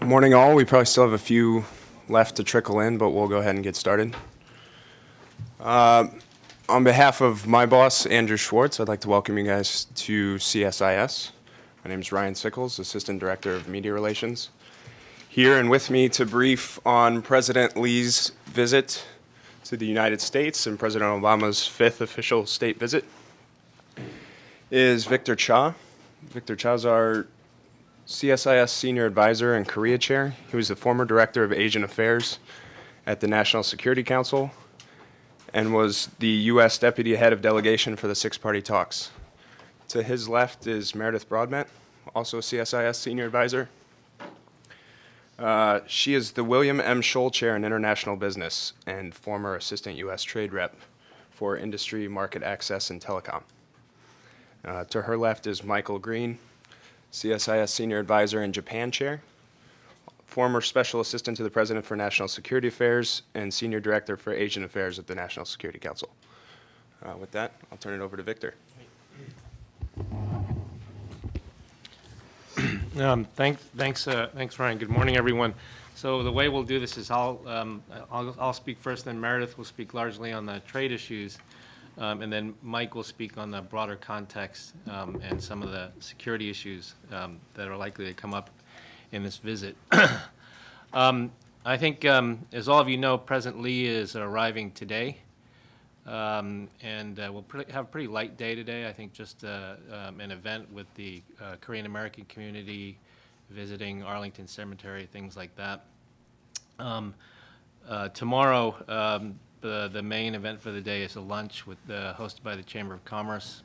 Morning all. We probably still have a few left to trickle in, but we'll go ahead and get started. On behalf of my boss, Andrew Schwartz, I'd like to welcome you guys to CSIS. My name is Ryan Sickles, Assistant Director of Media Relations. Here and with me to brief on President Lee's visit to the United States and President Obama's fifth official state visit is Victor Cha. Victor Cha is our CSIS Senior Advisor and Korea Chair. He was the former Director of Asian Affairs at the National Security Council and was the U.S. Deputy Head of Delegation for the Six-Party Talks. To his left is Meredith Broadbent, also a CSIS Senior Advisor. She is the William M. Scholl Chair in International Business and former Assistant U.S. Trade Rep for Industry, Market Access, and Telecom. To her left is Michael Green, CSIS Senior Advisor and Japan Chair, former Special Assistant to the President for National Security Affairs, and Senior Director for Asian Affairs at the National Security Council. With that, I'll turn it over to Victor. Thanks, Ryan. Good morning, everyone. So the way we'll do this is I'll speak first, then Meredith will speak largely on the trade issues, and then Mike will speak on the broader context and some of the security issues that are likely to come up in this visit. I think, as all of you know, President Lee is arriving today, and we'll have a pretty light day today. I think just an event with the Korean American community, visiting Arlington Cemetery, things like that. Tomorrow, the main event for the day is a lunch hosted by the Chamber of Commerce,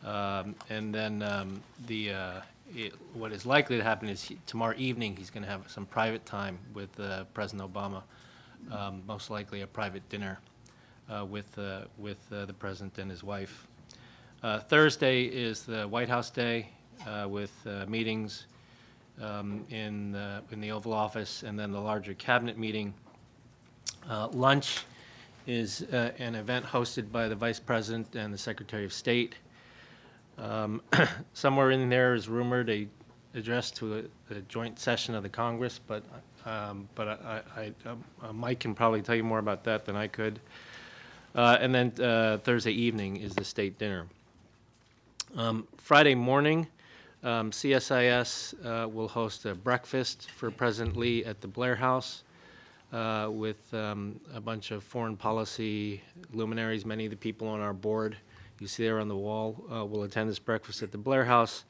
and then what is likely to happen is tomorrow evening he's going to have some private time with President Obama, most likely a private dinner with the president and his wife. Thursday is the White House day with meetings in the Oval Office, and then the larger cabinet meeting. Lunch is an event hosted by the Vice President and the Secretary of State. Somewhere in there is rumored a address to a joint session of the Congress, but Mike can probably tell you more about that than I could. And then Thursday evening is the state dinner. Friday morning, CSIS will host a breakfast for President Lee at the Blair House with a bunch of foreign policy luminaries. Many of the people on our board you see there on the wall will attend this breakfast at the Blair House.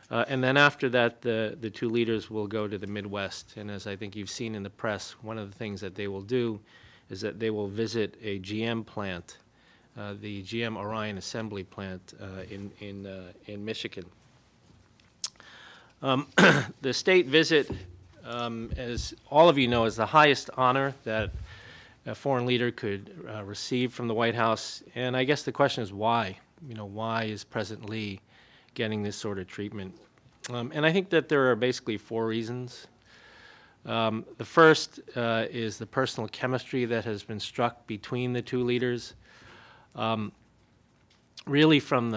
And then after that, the two leaders will go to the Midwest. And as I think you've seen in the press, one of the things that they will do is that they will visit a GM plant, the GM Orion Assembly Plant in Michigan. The state visit, as all of you know, is the highest honor that a foreign leader could receive from the White House. And I guess the question is why? Why is President Lee getting this sort of treatment? And I think that there are basically four reasons. The first is the personal chemistry that has been struck between the two leaders. Really from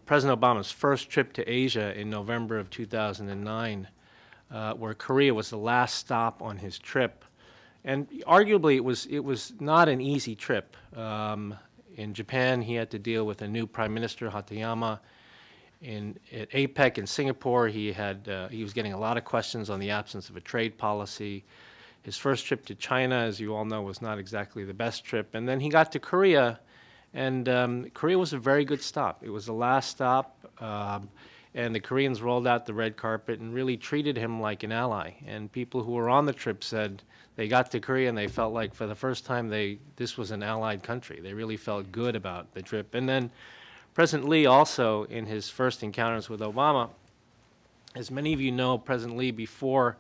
President Obama's first trip to Asia in November of 2009, where Korea was the last stop on his trip. And arguably it was not an easy trip. In Japan, he had to deal with a new Prime Minister, Hatayama. At APEC in Singapore, he was getting a lot of questions on the absence of a trade policy. His first trip to China, as you all know, was not exactly the best trip. And then he got to Korea, and Korea was a very good stop. It was the last stop, and the Koreans rolled out the red carpet and really treated him like an ally. And people who were on the trip said they got to Korea and they felt like for the first time this was an allied country. They really felt good about the trip. And then President Lee also, in his first encounters with Obama, as many of you know, President Lee, before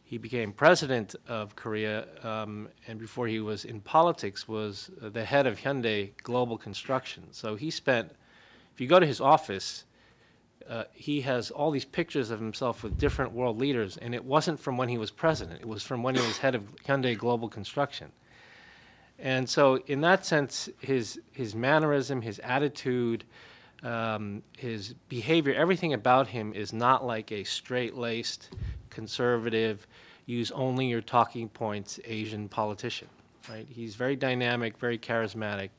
he became president of Korea and before he was in politics, was the head of Hyundai Global Construction. So he spent, if you go to his office, he has all these pictures of himself with different world leaders, and it wasn't from when he was president. It was from when he was head of Hyundai Global Construction. And so in that sense, his mannerism, his attitude, his behavior, everything about him is not like a straight-laced, conservative, use only your talking points Asian politician, right? He's very dynamic, very charismatic,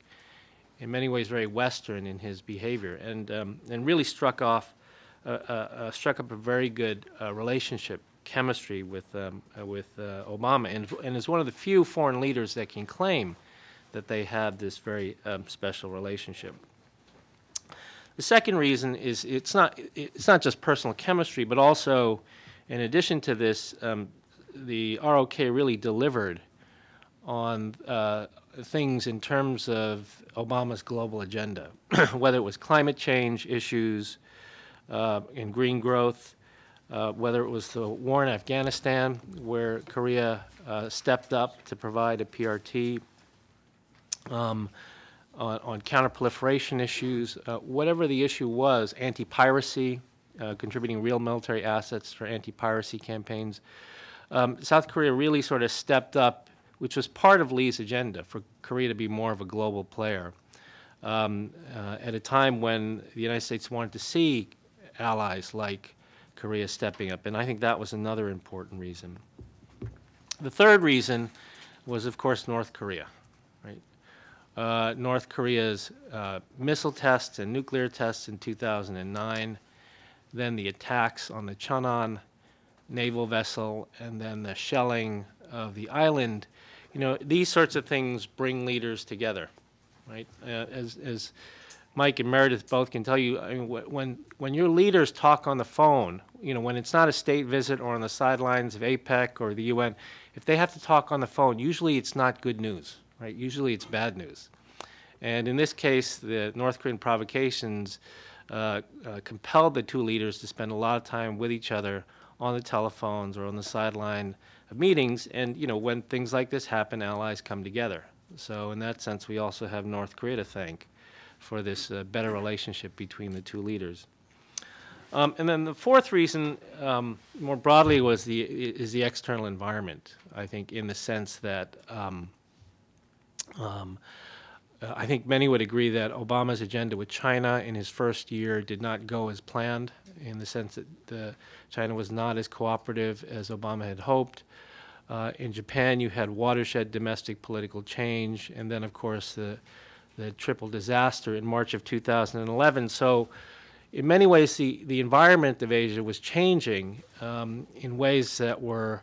in many ways very Western in his behavior, and really struck up a very good relationship, chemistry with Obama, and is one of the few foreign leaders that can claim that they have this very special relationship. The second reason is it's not just personal chemistry, but also, in addition to this, the ROK really delivered on things in terms of Obama's global agenda, whether it was climate change issues and green growth, whether it was the war in Afghanistan, where Korea stepped up to provide a PRT, on counterproliferation issues, whatever the issue was, anti-piracy, contributing real military assets for anti-piracy campaigns. South Korea really sort of stepped up, which was part of Lee's agenda, for Korea to be more of a global player at a time when the United States wanted to see allies like Korea stepping up, and I think that was another important reason. The third reason was, of course, North Korea, right? North Korea's missile tests and nuclear tests in 2009, then the attacks on the Cheonan naval vessel, and then the shelling of the island. You know, these sorts of things bring leaders together, right? As Mike and Meredith both can tell you, I mean, when your leaders talk on the phone, you know, when it's not a state visit or on the sidelines of APEC or the UN, if they have to talk on the phone, usually it's not good news, right? Usually it's bad news. And in this case, the North Korean provocations compelled the two leaders to spend a lot of time with each other on the telephones or on the sideline of meetings. And, you know, when things like this happen, allies come together. So in that sense, we also have North Korea to thank for this better relationship between the two leaders. And then the fourth reason, more broadly, is the external environment, I think, in the sense that I think many would agree that Obama's agenda with China in his first year did not go as planned, in the sense that China was not as cooperative as Obama had hoped. In Japan, you had watershed domestic political change, and then, of course, the triple disaster in March of 2011. So in many ways, the environment of Asia was changing in ways that were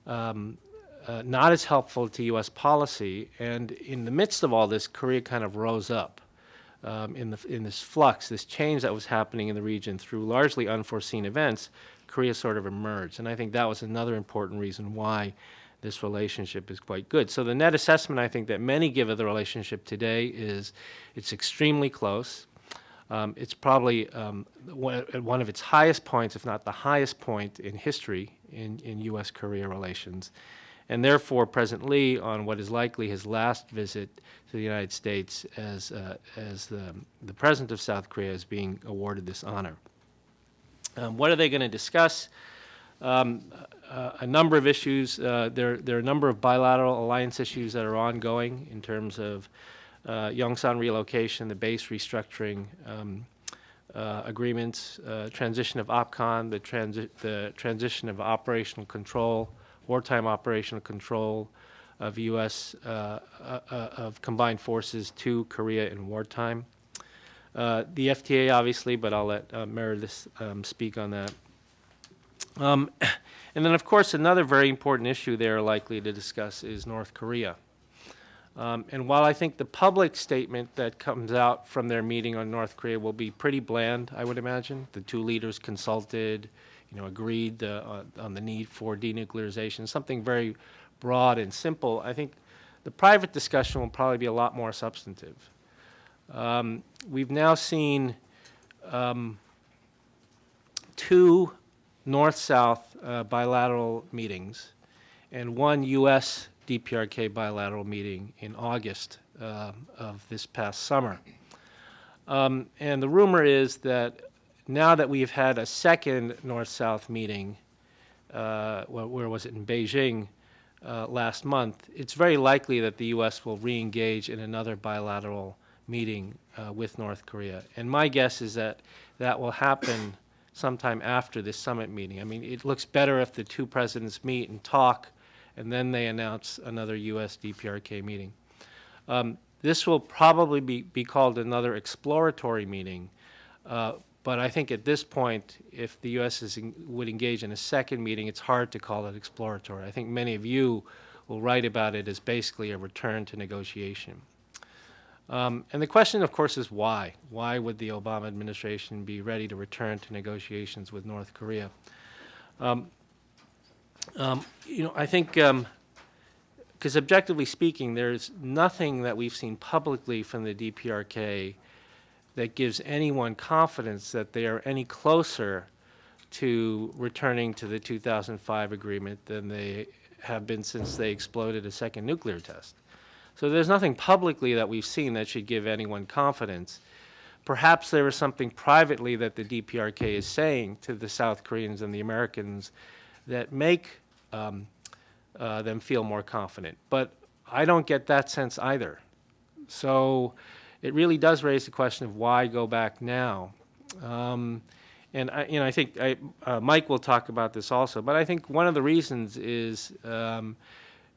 not as helpful to U.S. policy. And in the midst of all this, Korea kind of rose up in this flux, this change that was happening in the region through largely unforeseen events. Korea sort of emerged. And I think that was another important reason why this relationship is quite good. So the net assessment, I think, that many give of the relationship today is it's extremely close. It's probably at one of its highest points, if not the highest point in history in U.S.-Korea relations. And therefore, President Lee, on what is likely his last visit to the United States as the president of South Korea, is being awarded this honor. What are they going to discuss? A number of issues. There are a number of bilateral alliance issues that are ongoing in terms of Yongsan relocation, the base restructuring agreements, transition of OPCON, the transition of operational control, wartime operational control of U.S. Of combined forces to Korea in wartime. The FTA, obviously, but I'll let Meredith speak on that. And then, of course, another very important issue they're likely to discuss is North Korea. And while I think the public statement that comes out from their meeting on North Korea will be pretty bland, I would imagine, the two leaders consulted, you know, agreed on the need for denuclearization, something very broad and simple. I think the private discussion will probably be a lot more substantive. We've now seen two North-South bilateral meetings and one U.S. DPRK bilateral meeting in August of this past summer. And the rumor is that now that we've had a second North-South meeting, where was it, in Beijing last month, it's very likely that the U.S. will re-engage in another bilateral meeting with North Korea. And my guess is that that will happen sometime after this summit meeting. I mean, it looks better if the two presidents meet and talk, and then they announce another U.S. DPRK meeting. This will probably be called another exploratory meeting, but I think at this point, if the U.S. would engage in a second meeting, it's hard to call it exploratory. I think many of you will write about it as basically a return to negotiation. And the question, of course, is why? Why would the Obama administration be ready to return to negotiations with North Korea? I think, because objectively speaking, there's nothing that we've seen publicly from the DPRK that gives anyone confidence that they are any closer to returning to the 2005 agreement than they have been since they exploded a second nuclear test. So there's nothing publicly that we've seen that should give anyone confidence. Perhaps there is something privately that the DPRK is saying to the South Koreans and the Americans that make them feel more confident. But I don't get that sense either. So it really does raise the question of why go back now. And I think Mike will talk about this also. But I think one of the reasons is,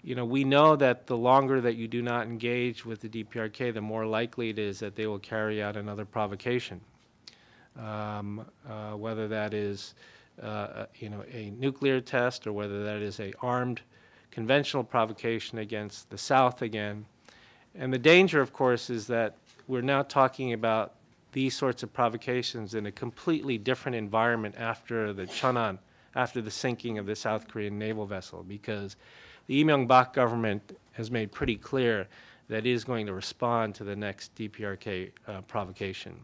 we know that the longer that you do not engage with the DPRK, the more likely it is that they will carry out another provocation, whether that is a nuclear test or whether that is a armed conventional provocation against the South again. And the danger, of course, is that we're now talking about these sorts of provocations in a completely different environment after the Cheonan, after the sinking of the South Korean naval vessel, because the Myung-bak government has made pretty clear that it is going to respond to the next DPRK provocation.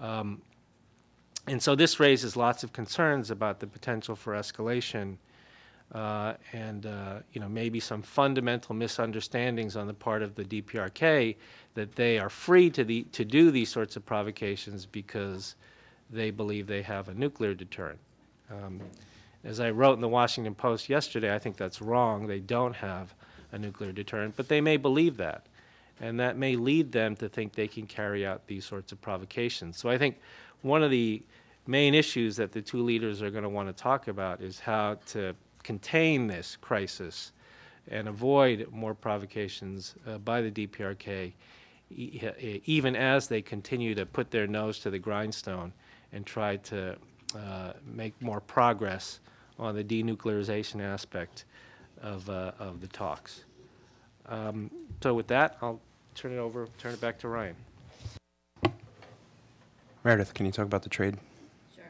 And so this raises lots of concerns about the potential for escalation and maybe some fundamental misunderstandings on the part of the DPRK that they are free to do these sorts of provocations because they believe they have a nuclear deterrent. As I wrote in the Washington Post yesterday, I think that's wrong. They don't have a nuclear deterrent, but they may believe that. And that may lead them to think they can carry out these sorts of provocations. So I think one of the main issues that the two leaders are going to want to talk about is how to contain this crisis and avoid more provocations by the DPRK, even as they continue to put their nose to the grindstone and try to make more progress on the denuclearization aspect of the talks. So with that, I'll turn it back to Ryan. Meredith, can you talk about the trade? Sure.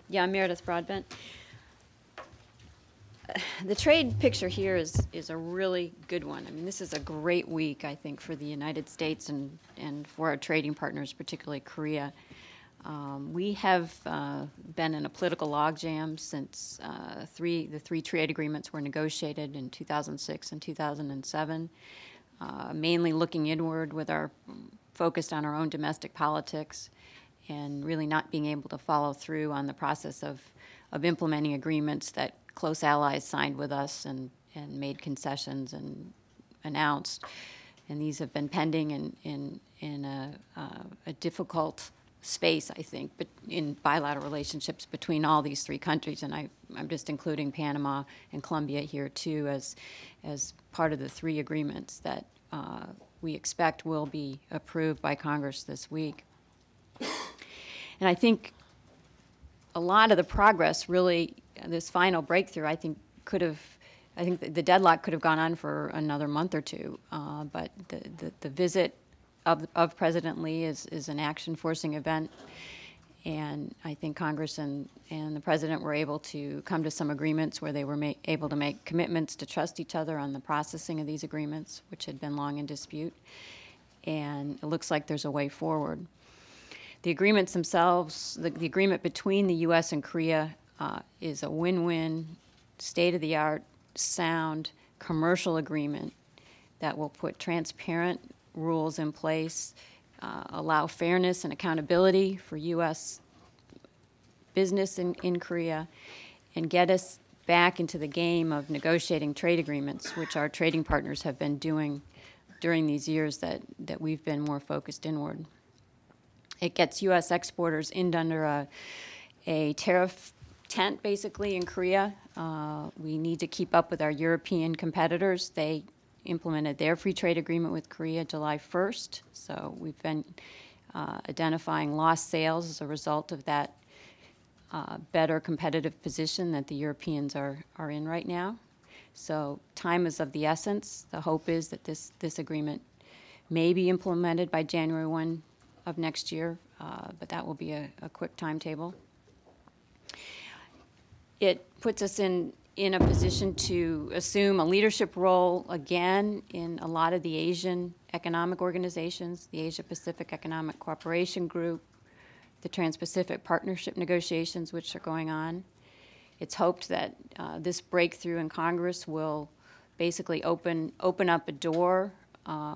Yeah, I'm Meredith Broadbent. The trade picture here is a really good one. I mean, this is a great week, I think, for the United States and for our trading partners, particularly Korea. We have been in a political logjam since the three trade agreements were negotiated in 2006 and 2007, mainly looking inward with our focused on our own domestic politics and really not being able to follow through on the process of implementing agreements that close allies signed with us and made concessions and announced. And these have been pending in a difficult space, I think, but in bilateral relationships between all these three countries, and I'm just including Panama and Colombia here too as part of the three agreements that we expect will be approved by Congress this week. And I think a lot of the progress, really, this final breakthrough, I think the deadlock could have gone on for another month or two, but the visit of President Lee is an action-forcing event, and I think Congress and the President were able to come to some agreements where they were able to make commitments to trust each other on the processing of these agreements, which had been long in dispute, and it looks like there's a way forward. The agreements themselves, the agreement between the U.S. and Korea is a win-win, state-of-the-art, sound commercial agreement that will put transparent rules in place, allow fairness and accountability for U.S. business in Korea, and get us back into the game of negotiating trade agreements, which our trading partners have been doing during these years that we've been more focused inward. It gets U.S. exporters in under a tariff tent, basically, in Korea. We need to keep up with our European competitors. They implemented their free trade agreement with Korea July 1st, so we've been identifying lost sales as a result of that better competitive position that the Europeans are in right now. So time is of the essence. The hope is that this agreement may be implemented by January 1 of next year, but that will be a quick timetable. It puts us in a position to assume a leadership role again in a lot of the Asian economic organizations, the Asia-Pacific Economic Cooperation Group, the Trans-Pacific Partnership negotiations, which are going on. It's hoped that this breakthrough in Congress will basically open up a door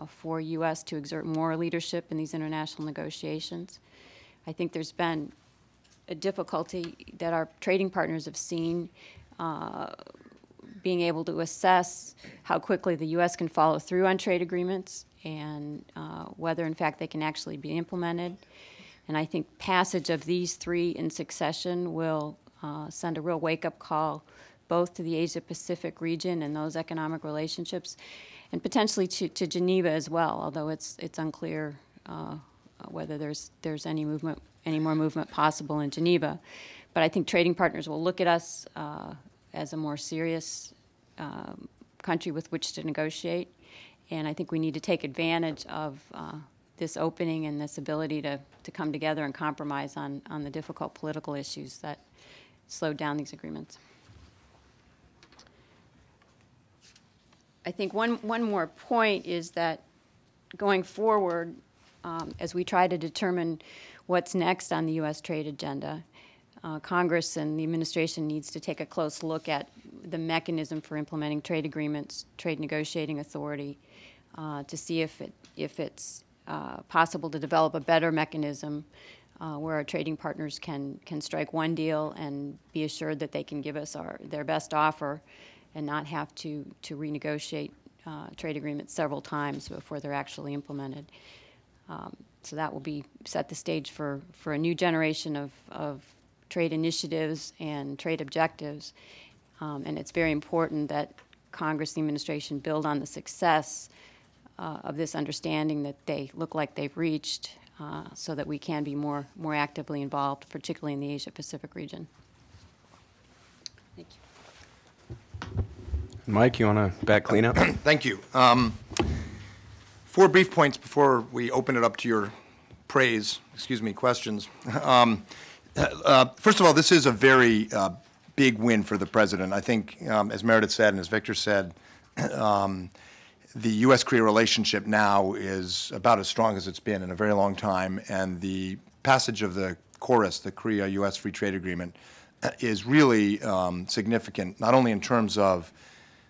for U.S. to exert more leadership in these international negotiations. I think there's been a difficulty that our trading partners have seen being able to assess how quickly the U.S. can follow through on trade agreements and whether, in fact, they can actually be implemented. And I think passage of these three in succession will send a real wake-up call both to the Asia-Pacific region and those economic relationships, and potentially to Geneva as well, although it's unclear whether there's any more movement possible in Geneva. But I think trading partners will look at us as a more serious country with which to negotiate, and I think we need to take advantage of this opening and this ability to come together and compromise on the difficult political issues that slowed down these agreements. I think one more point is that going forward, as we try to determine what's next on the U.S. trade agenda, Congress and the administration needs to take a close look at the mechanism for implementing trade agreements, trade negotiating authority, to see if it's possible to develop a better mechanism where our trading partners can strike one deal and be assured that they can give us their best offer and not have to renegotiate trade agreements several times before they're actually implemented. So that will set the stage for a new generation of trade initiatives and trade objectives. And it's very important that Congress and the administration build on the success of this understanding that they look like they've reached so that we can be more actively involved, particularly in the Asia-Pacific region. Thank you. Mike, you want to back clean up? Thank you. 4 brief points before we open it up to your questions. First of all, this is a very big win for the president. I think, as Meredith said and as Victor said, the U.S.-Korea relationship now is about as strong as it's been in a very long time, and the passage of the KORUS, the Korea-U.S. Free Trade Agreement, is really significant, not only in terms of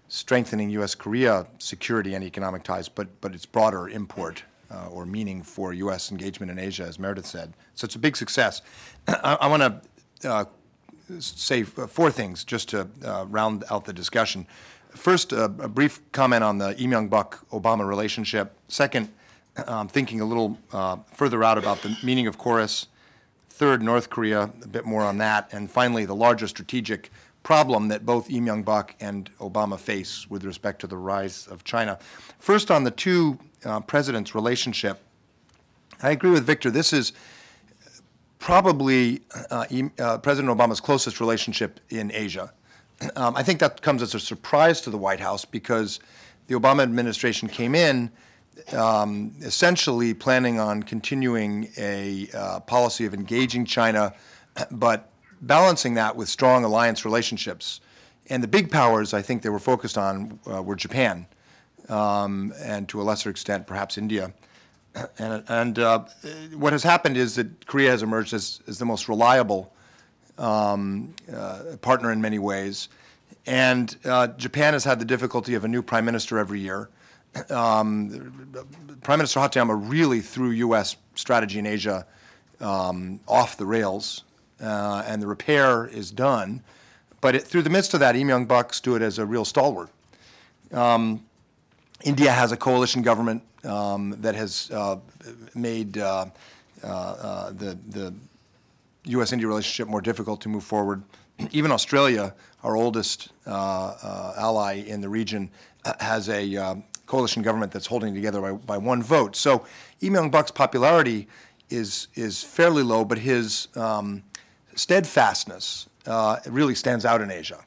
strengthening U.S.-Korea security and economic ties, but its broader import or meaning for U.S. engagement in Asia, as Meredith said. So it's a big success. I want to say 4 things just to round out the discussion. First, a brief comment on the Myung-bak Obama relationship. Second, thinking a little further out about the meaning of KORUS. Third, North Korea, a bit more on that. And finally, the larger strategic problem that both Myung-bak and Obama face with respect to the rise of China. First, on the 2 presidents' relationship, I agree with Victor. This is probably President Obama's closest relationship in Asia. I think that comes as a surprise to the White House because the Obama administration came in essentially planning on continuing a policy of engaging China, but balancing that with strong alliance relationships. And the big powers I think they were focused on were Japan and to a lesser extent perhaps India. And what has happened is that Korea has emerged as the most reliable partner in many ways. And Japan has had the difficulty of a new prime minister every year. Prime Minister Hatayama really threw U.S. strategy in Asia off the rails, and the repair is done. But through the midst of that, Myung-bak stood as a real stalwart. India has a coalition government that has made the U.S.-India relationship more difficult to move forward. Even Australia, our oldest ally in the region, has a coalition government that's holding together by one vote. So Myung-bak's popularity is fairly low, but his steadfastness really stands out in Asia.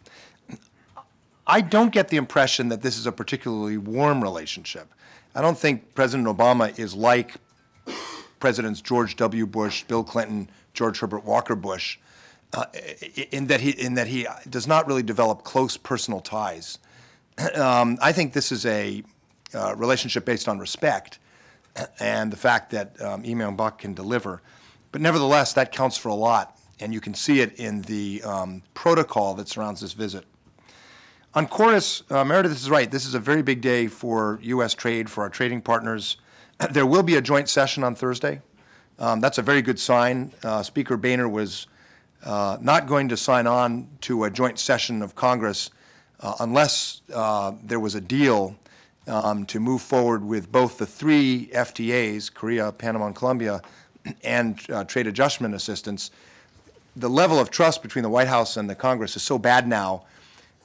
I don't get the impression that this is a particularly warm relationship. I don't think President Obama is like Presidents George W. Bush, Bill Clinton, George Herbert Walker Bush, in that he does not really develop close personal ties. I think this is a relationship based on respect and the fact that Myung-bak can deliver. But nevertheless, that counts for a lot, and you can see it in the protocol that surrounds this visit. On chorus, Meredith is right. This is a very big day for U.S. trade, for our trading partners. There will be a joint session on Thursday. That's a very good sign. Speaker Boehner was not going to sign on to a joint session of Congress unless there was a deal to move forward with both the 3 FTAs, Korea, Panama, and Colombia, and trade adjustment assistance. The level of trust between the White House and the Congress is so bad now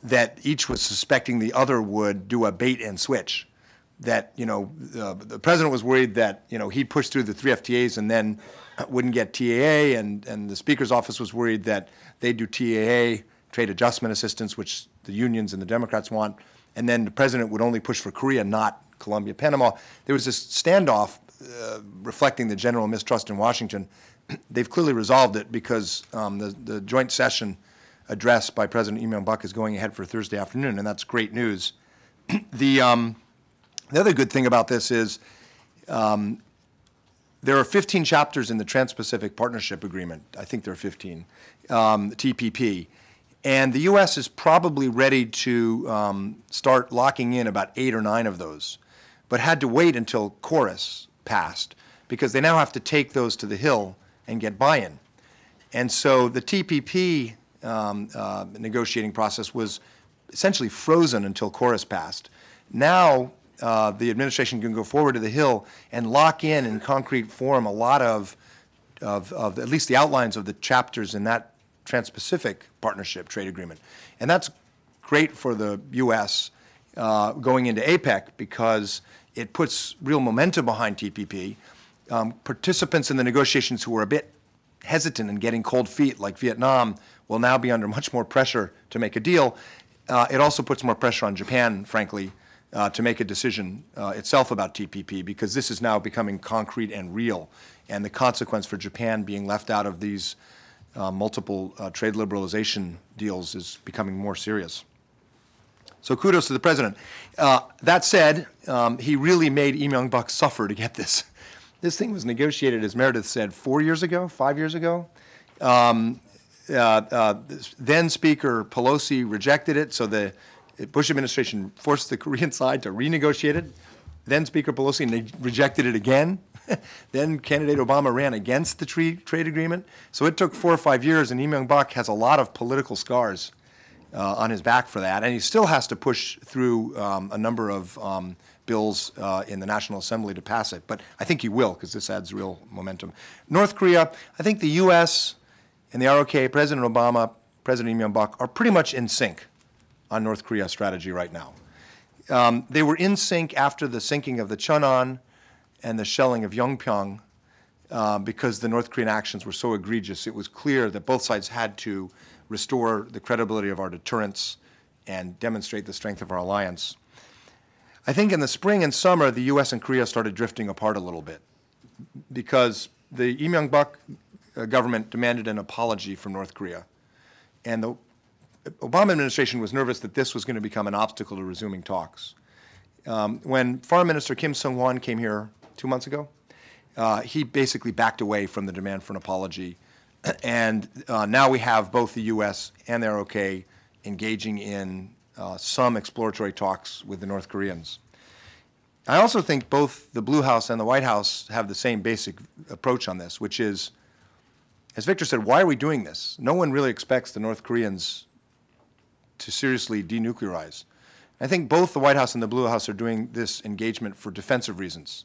that each was suspecting the other would do a bait and switch. That, the president was worried that, he'd push through the 3 FTAs and then wouldn't get TAA, and the Speaker's office was worried that they'd do TAA, trade adjustment assistance, which the unions and the Democrats want, and then the president would only push for Korea, not Colombia, Panama. There was this standoff reflecting the general mistrust in Washington. They've clearly resolved it because the joint session address by President Myung-bak is going ahead for Thursday afternoon, and that's great news. The other good thing about this is there are 15 chapters in the Trans-Pacific Partnership Agreement. I think there are 15, TPP. And the U.S. is probably ready to start locking in about 8 or 9 of those, but had to wait until chorus passed because they now have to take those to the Hill and get buy-in. And so the TPP negotiating process was essentially frozen until chorus passed. Now the administration can go forward to the Hill and lock in concrete form a lot of at least the outlines of the chapters in that Trans-Pacific Partnership Trade Agreement. And that's great for the U.S. Going into APEC because it puts real momentum behind TPP. Participants in the negotiations who were a bit hesitant and getting cold feet, like Vietnam, will now be under much more pressure to make a deal. It also puts more pressure on Japan, frankly, to make a decision itself about TPP, because this is now becoming concrete and real. And the consequence for Japan being left out of these multiple trade liberalization deals is becoming more serious. So kudos to the president. That said, he really made Myung-bak suffer to get this. This thing was negotiated, as Meredith said, 4 years ago, 5 years ago. Then Speaker Pelosi rejected it, so the Bush administration forced the Korean side to renegotiate it. Then Speaker Pelosi rejected it again. Then candidate Obama ran against the trade agreement. So it took 4 or 5 years, and Myung-bak has a lot of political scars on his back for that. And he still has to push through a number of bills in the National Assembly to pass it. But I think he will, because this adds real momentum. North Korea, I think the U.S. and the ROK, President Obama, President Myung-bak, are pretty much in sync on North Korea strategy right now. They were in sync after the sinking of the Cheonan and the shelling of Yongpyong because the North Korean actions were so egregious. It was clear that both sides had to restore the credibility of our deterrence and demonstrate the strength of our alliance. I think in the spring and summer, the U.S. and Korea started drifting apart a little bit because the Myung-bak government demanded an apology from North Korea. And the Obama administration was nervous that this was going to become an obstacle to resuming talks. When Foreign Minister Kim Sung-hwan came here 2 months ago, he basically backed away from the demand for an apology. And now we have both the U.S. and the ROK engaging in some exploratory talks with the North Koreans. I also think both the Blue House and the White House have the same basic approach on this, which is, as Victor said, why are we doing this? No one really expects the North Koreans to seriously denuclearize. I think both the White House and the Blue House are doing this engagement for defensive reasons.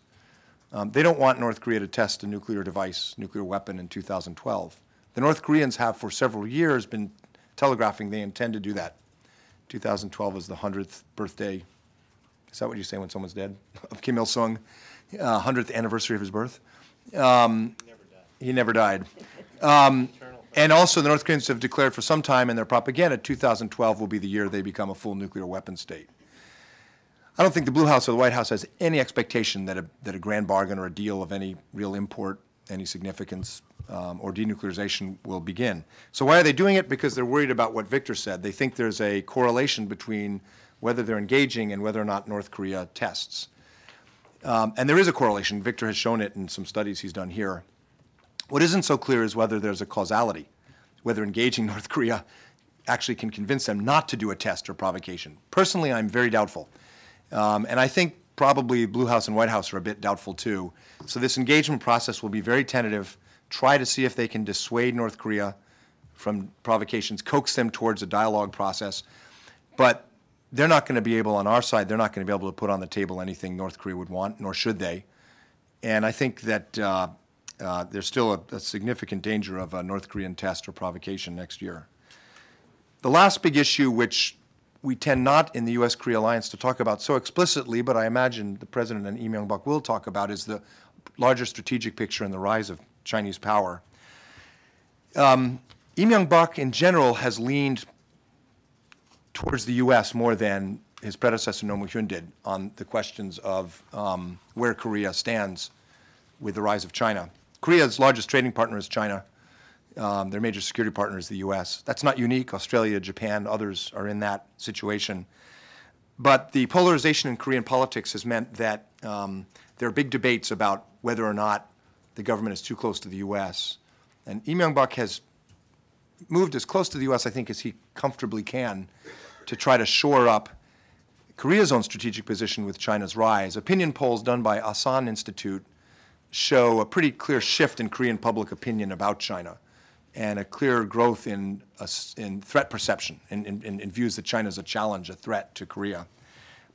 They don't want North Korea to test a nuclear device, nuclear weapon in 2012. The North Koreans have for several years been telegraphing they intend to do that. 2012 is the 100th birthday. Is that what you say when someone's dead? Of Kim Il-sung, 100th anniversary of his birth. He never died. And also the North Koreans have declared for some time in their propaganda 2012 will be the year they become a full nuclear weapon state. I don't think the Blue House or the White House has any expectation that a grand bargain or a deal of any real import, any significance, or denuclearization will begin. So why are they doing it? Because they're worried about what Victor said. They think there's a correlation between whether they're engaging and whether or not North Korea tests. And there is a correlation. Victor has shown it in some studies he's done here. What isn't so clear is whether there's a causality, whether engaging North Korea actually can convince them not to do a test or provocation. Personally, I'm very doubtful. And I think probably Blue House and White House are a bit doubtful too. So this engagement process will be very tentative, try to see if they can dissuade North Korea from provocations, coax them towards a dialogue process. But they're not going to be able, on our side, they're not going to be able to put on the table anything North Korea would want, nor should they. And I think that there's still a significant danger of a North Korean test or provocation next year. The last big issue, which we tend not in the U.S.-Korea alliance to talk about so explicitly, but I imagine the President and Myung-bak will talk about, is the larger strategic picture and the rise of Chinese power. Myung-bak in general has leaned towards the U.S. more than his predecessor Roh Moo-hyun did on the questions of where Korea stands with the rise of China. Korea's largest trading partner is China. Their major security partner is the U.S. That's not unique. Australia, Japan, others are in that situation. But the polarization in Korean politics has meant that there are big debates about whether or not the government is too close to the U.S. And Myung-bak has moved as close to the U.S., I think, as he comfortably can to try to shore up Korea's own strategic position with China's rise. Opinion polls done by Asan Institute show a pretty clear shift in Korean public opinion about China and a clear growth in threat perception, in views that China is a challenge, a threat to Korea.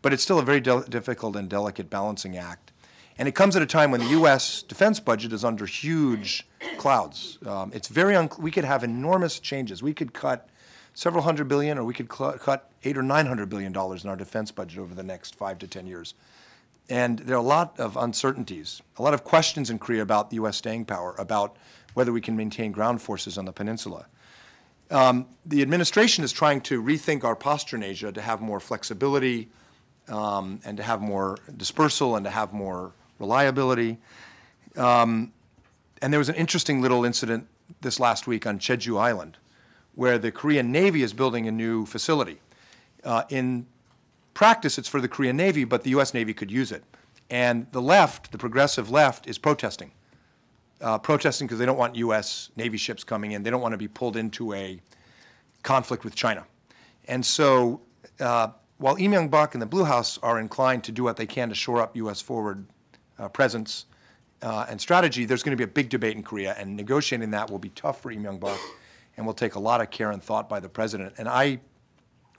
But it's still a very difficult and delicate balancing act. And it comes at a time when the U.S. defense budget is under huge clouds. It's very we could have enormous changes. We could cut several hundred billion, or we could cut $800 or $900 billion in our defense budget over the next 5 to 10 years. And there are a lot of uncertainties, a lot of questions in Korea about the U.S. staying power, about whether we can maintain ground forces on the peninsula. The administration is trying to rethink our posture in Asia to have more flexibility and to have more dispersal and to have more reliability. And there was an interesting little incident this last week on Jeju Island, where the Korean Navy is building a new facility. In practice, it's for the Korean Navy, but the U.S. Navy could use it. And the left, the progressive left, is protesting. Protesting because they don't want U.S. Navy ships coming in. They don't want to be pulled into a conflict with China. And so while Myung-bak and the Blue House are inclined to do what they can to shore up U.S. forward presence and strategy, there's going to be a big debate in Korea, and negotiating that will be tough for Myung-bak and will take a lot of care and thought by the president. And I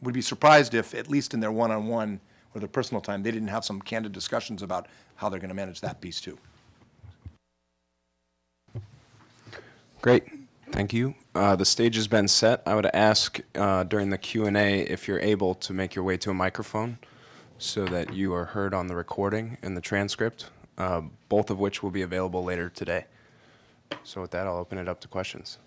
would be surprised if, at least in their one-on-one or their personal time, they didn't have some candid discussions about how they're going to manage that piece too. Great. Thank you. The stage has been set. I would ask during the Q&A if you're able to make your way to a microphone so that you are heard on the recording and the transcript, both of which will be available later today. So with that, I'll open it up to questions.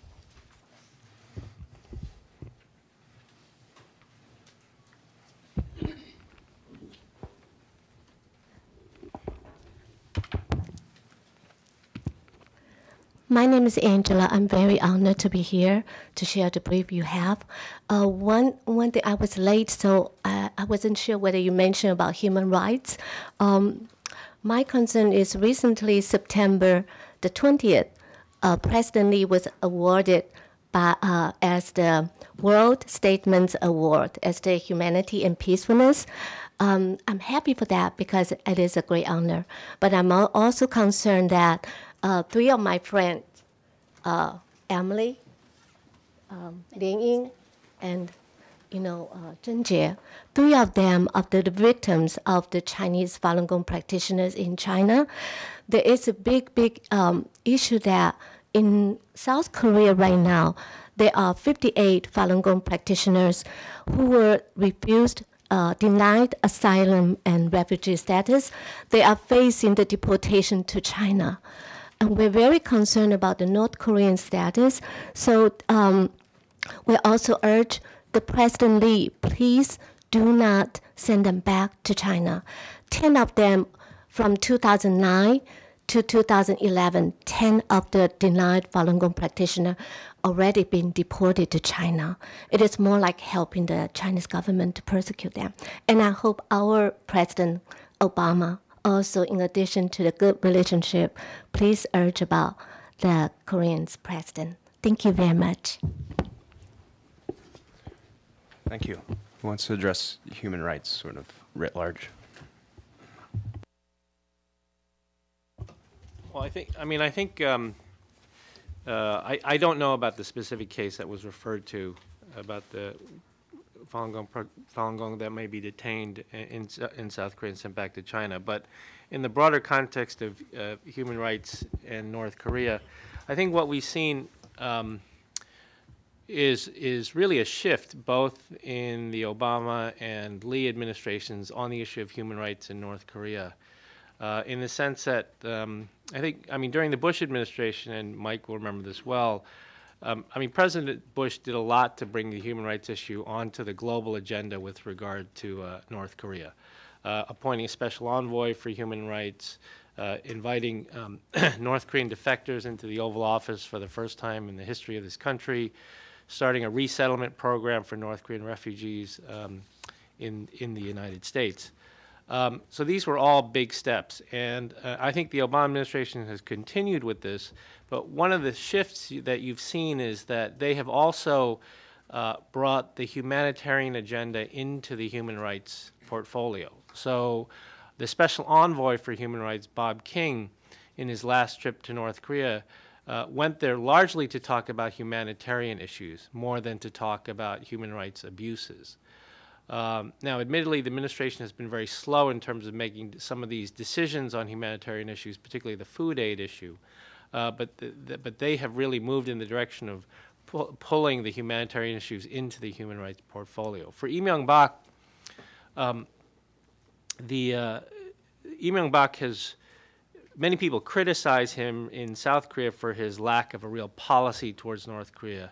My name is Angela. I'm very honored to be here to share the brief you have. One thing, I was late, so I wasn't sure whether you mentioned about human rights. My concern is recently, September the 20th, President Lee was awarded as the World Statesman's Award, as the Humanity and Peacefulness. I'm happy for that because it is a great honor. But I'm also concerned that 3 of my friends, Emily, Liang Ying, and Zhenjie, 3 of them are the victims of the Chinese Falun Gong practitioners in China. There is a big issue that in South Korea right now, there are 58 Falun Gong practitioners who were refused, denied asylum and refugee status. They are facing the deportation to China. And we're very concerned about the North Korean status. So we also urge the President Lee, please do not send them back to China. 10 of them from 2009 to 2011, 10 of the denied Falun Gong practitioners already been deported to China. It is more like helping the Chinese government to persecute them. And I hope our President Obama also, in addition to the good relationship, please urge about the Korean president. Thank you very much. Thank you. Who wants to address human rights, sort of writ large? Well, I think I don't know about the specific case that was referred to about the Falun Gong that may be detained in South Korea and sent back to China. But in the broader context of human rights in North Korea, I think what we've seen is really a shift both in the Obama and Lee administrations on the issue of human rights in North Korea. In the sense that I mean, during the Bush administration, and Mike will remember this well, President Bush did a lot to bring the human rights issue onto the global agenda with regard to North Korea, appointing a special envoy for human rights, inviting North Korean defectors into the Oval Office for the first time in the history of this country, starting a resettlement program for North Korean refugees in the United States. So these were all big steps, and I think the Obama administration has continued with this, but one of the shifts that you've seen is that they have also brought the humanitarian agenda into the human rights portfolio. So the special envoy for human rights, Bob King, in his last trip to North Korea, went there largely to talk about humanitarian issues more than to talk about human rights abuses. Now, admittedly, the administration has been very slow in terms of making some of these decisions on humanitarian issues, particularly the food aid issue. But they have really moved in the direction of pulling the humanitarian issues into the human rights portfolio. For Myung-bak, Myung-bak has, many people criticize him in South Korea for his lack of a real policy towards North Korea.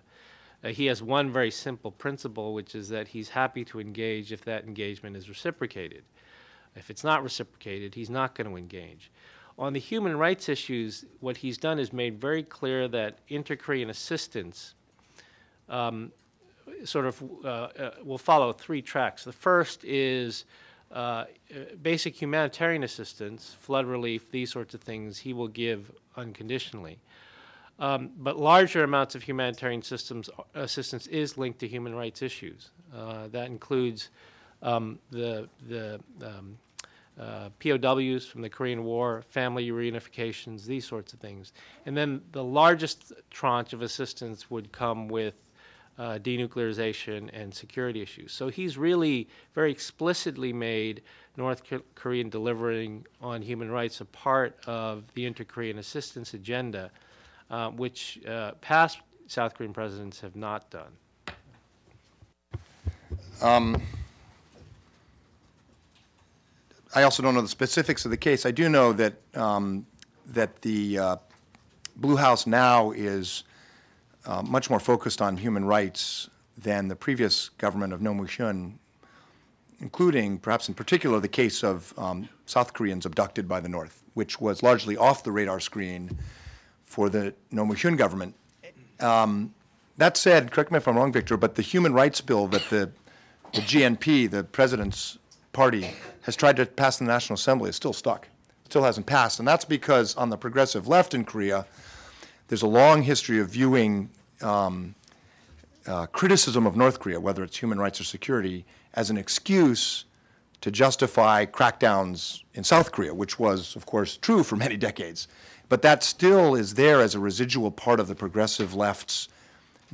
He has one very simple principle, which is that he's happy to engage if that engagement is reciprocated. If it's not reciprocated, he's not going to engage. On the human rights issues, what he's done is made very clear that inter-Korean assistance will follow 3 tracks. The first is basic humanitarian assistance, flood relief, these sorts of things, he will give unconditionally. But larger amounts of humanitarian assistance is linked to human rights issues. That includes the POWs from the Korean War, family reunifications, these sorts of things. And then the largest tranche of assistance would come with denuclearization and security issues. So he's really very explicitly made North Korean delivering on human rights a part of the inter-Korean assistance agenda, which past South Korean presidents have not done. I also don't know the specifics of the case. I do know that that the Blue House now is much more focused on human rights than the previous government of Roh Moo-hyun, including, perhaps in particular, the case of South Koreans abducted by the North, which was largely off the radar screen for the Roh Moo-hyun government. That said, correct me if I'm wrong, Victor, but the human rights bill that the GNP, the president's party, has tried to pass in the National Assembly is still stuck. Still hasn't passed. And that's because on the progressive left in Korea, there's a long history of viewing criticism of North Korea, whether it's human rights or security, as an excuse to justify crackdowns in South Korea, which was, of course, true for many decades. But that still is there as a residual part of the progressive left's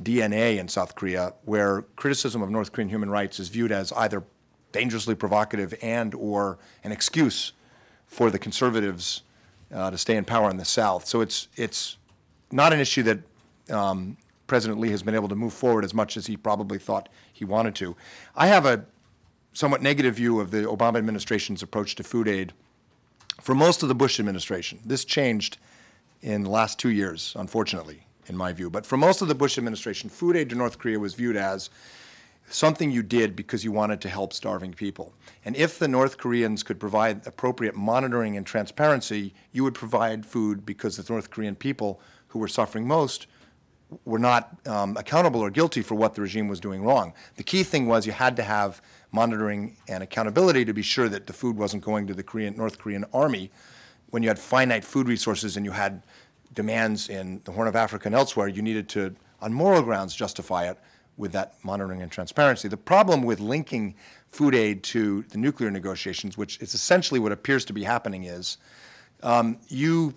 DNA in South Korea, where criticism of North Korean human rights is viewed as either dangerously provocative and or an excuse for the conservatives to stay in power in the South. So it's not an issue that President Lee has been able to move forward as much as he probably thought he wanted to. I have a somewhat negative view of the Obama administration's approach to food aid. For most of the Bush administration, this changed in the last 2 years, unfortunately, in my view. But for most of the Bush administration, food aid to North Korea was viewed as something you did because you wanted to help starving people. And if the North Koreans could provide appropriate monitoring and transparency, you would provide food because the North Korean people who were suffering most were not accountable or guilty for what the regime was doing wrong. The key thing was you had to have monitoring and accountability to be sure that the food wasn't going to the North Korean army. When you had finite food resources and you had demands in the Horn of Africa and elsewhere, you needed to, on moral grounds, justify it with that monitoring and transparency. The problem with linking food aid to the nuclear negotiations, which is essentially what appears to be happening, is you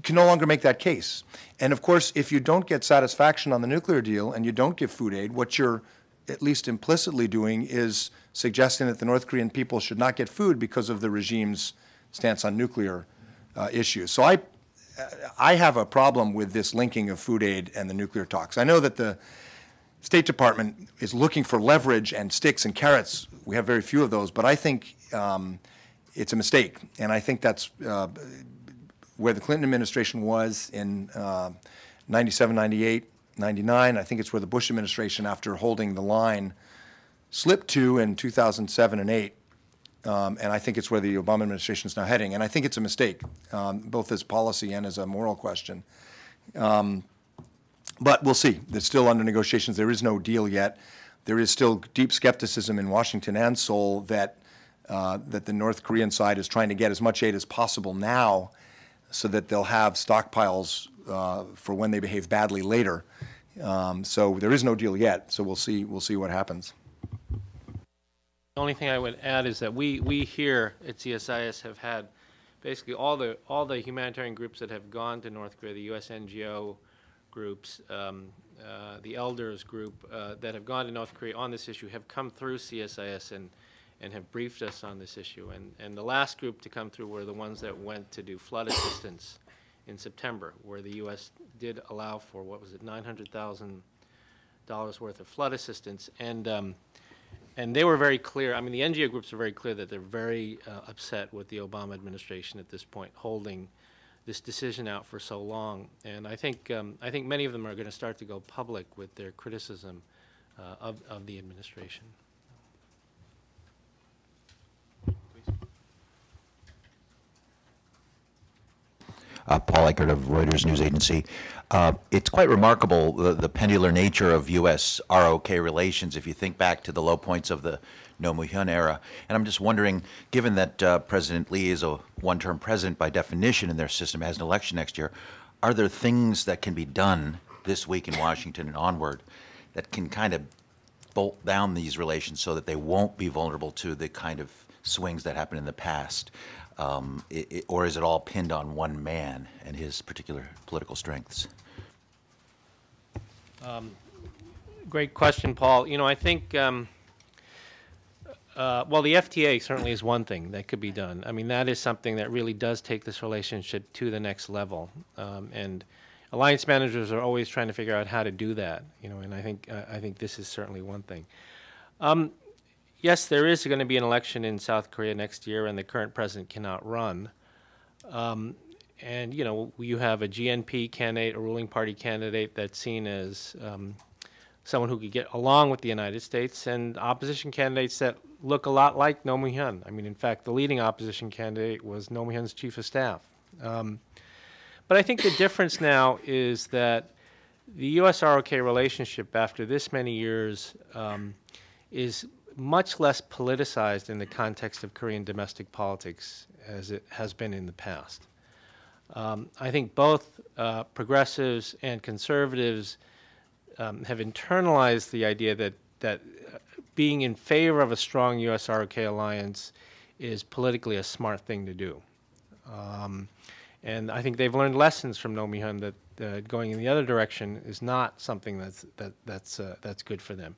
can no longer make that case. And of course, if you don't get satisfaction on the nuclear deal and you don't give food aid, what you're at least implicitly doing is suggesting that the North Korean people should not get food because of the regime's stance on nuclear issues. So I have a problem with this linking of food aid and the nuclear talks. I know that the State Department is looking for leverage and sticks and carrots. We have very few of those, but I think it's a mistake. And I think that's where the Clinton administration was in 97, 98, 99. I think it's where the Bush administration, after holding the line, slipped to in 2007 and 8. And I think it's where the Obama administration is now heading. And I think it's a mistake, both as policy and as a moral question. But we'll see. It's still under negotiations. There is no deal yet. There is still deep skepticism in Washington and Seoul that the North Korean side is trying to get as much aid as possible now so that they'll have stockpiles for when they behave badly later. So there is no deal yet. So we'll see what happens. The only thing I would add is that we here at CSIS have had basically all the humanitarian groups that have gone to North Korea, the U.S. NGO groups, the elders group that have gone to North Korea on this issue have come through CSIS and have briefed us on this issue. And the last group to come through were the ones that went to do flood assistance in September, where the U.S. did allow for, what was it, $900,000 worth of flood assistance. And they were very clear. I mean, the NGO groups are very clear that they're very upset with the Obama administration at this point, holding this decision out for so long. And I think many of them are going to start to go public with their criticism of the administration. Paul Eckert of Reuters News Agency. It's quite remarkable, the pendular nature of U.S. ROK relations, if you think back to the low points of the Roh Moo-hyun era. And I'm just wondering, given that President Lee is a one-term president by definition and their system has an election next year, are there things that can be done this week in Washington and onward that can kind of bolt down these relations so that they won't be vulnerable to the kind of swings that happened in the past? Or is it all pinned on one man and his particular political strengths? Great question, Paul. You know, I think, well, the FTA certainly is one thing that could be done. I mean, that is something that really does take this relationship to the next level. And alliance managers are always trying to figure out how to do that, you know, and I think this is certainly one thing. Yes, there is going to be an election in South Korea next year, and the current president cannot run. And, you know, you have a GNP candidate, a ruling party candidate that's seen as someone who could get along with the United States, and opposition candidates that look a lot like Roh Moo-hyun. I mean, in fact, the leading opposition candidate was Roh Moo-hyun's chief of staff. But I think the difference now is that the U.S.-ROK relationship after this many years is much less politicized in the context of Korean domestic politics as it has been in the past. I think both progressives and conservatives have internalized the idea that being in favor of a strong U.S.-ROK alliance is politically a smart thing to do. And I think they've learned lessons from Roh Moo-hyun going in the other direction is not something that's good for them.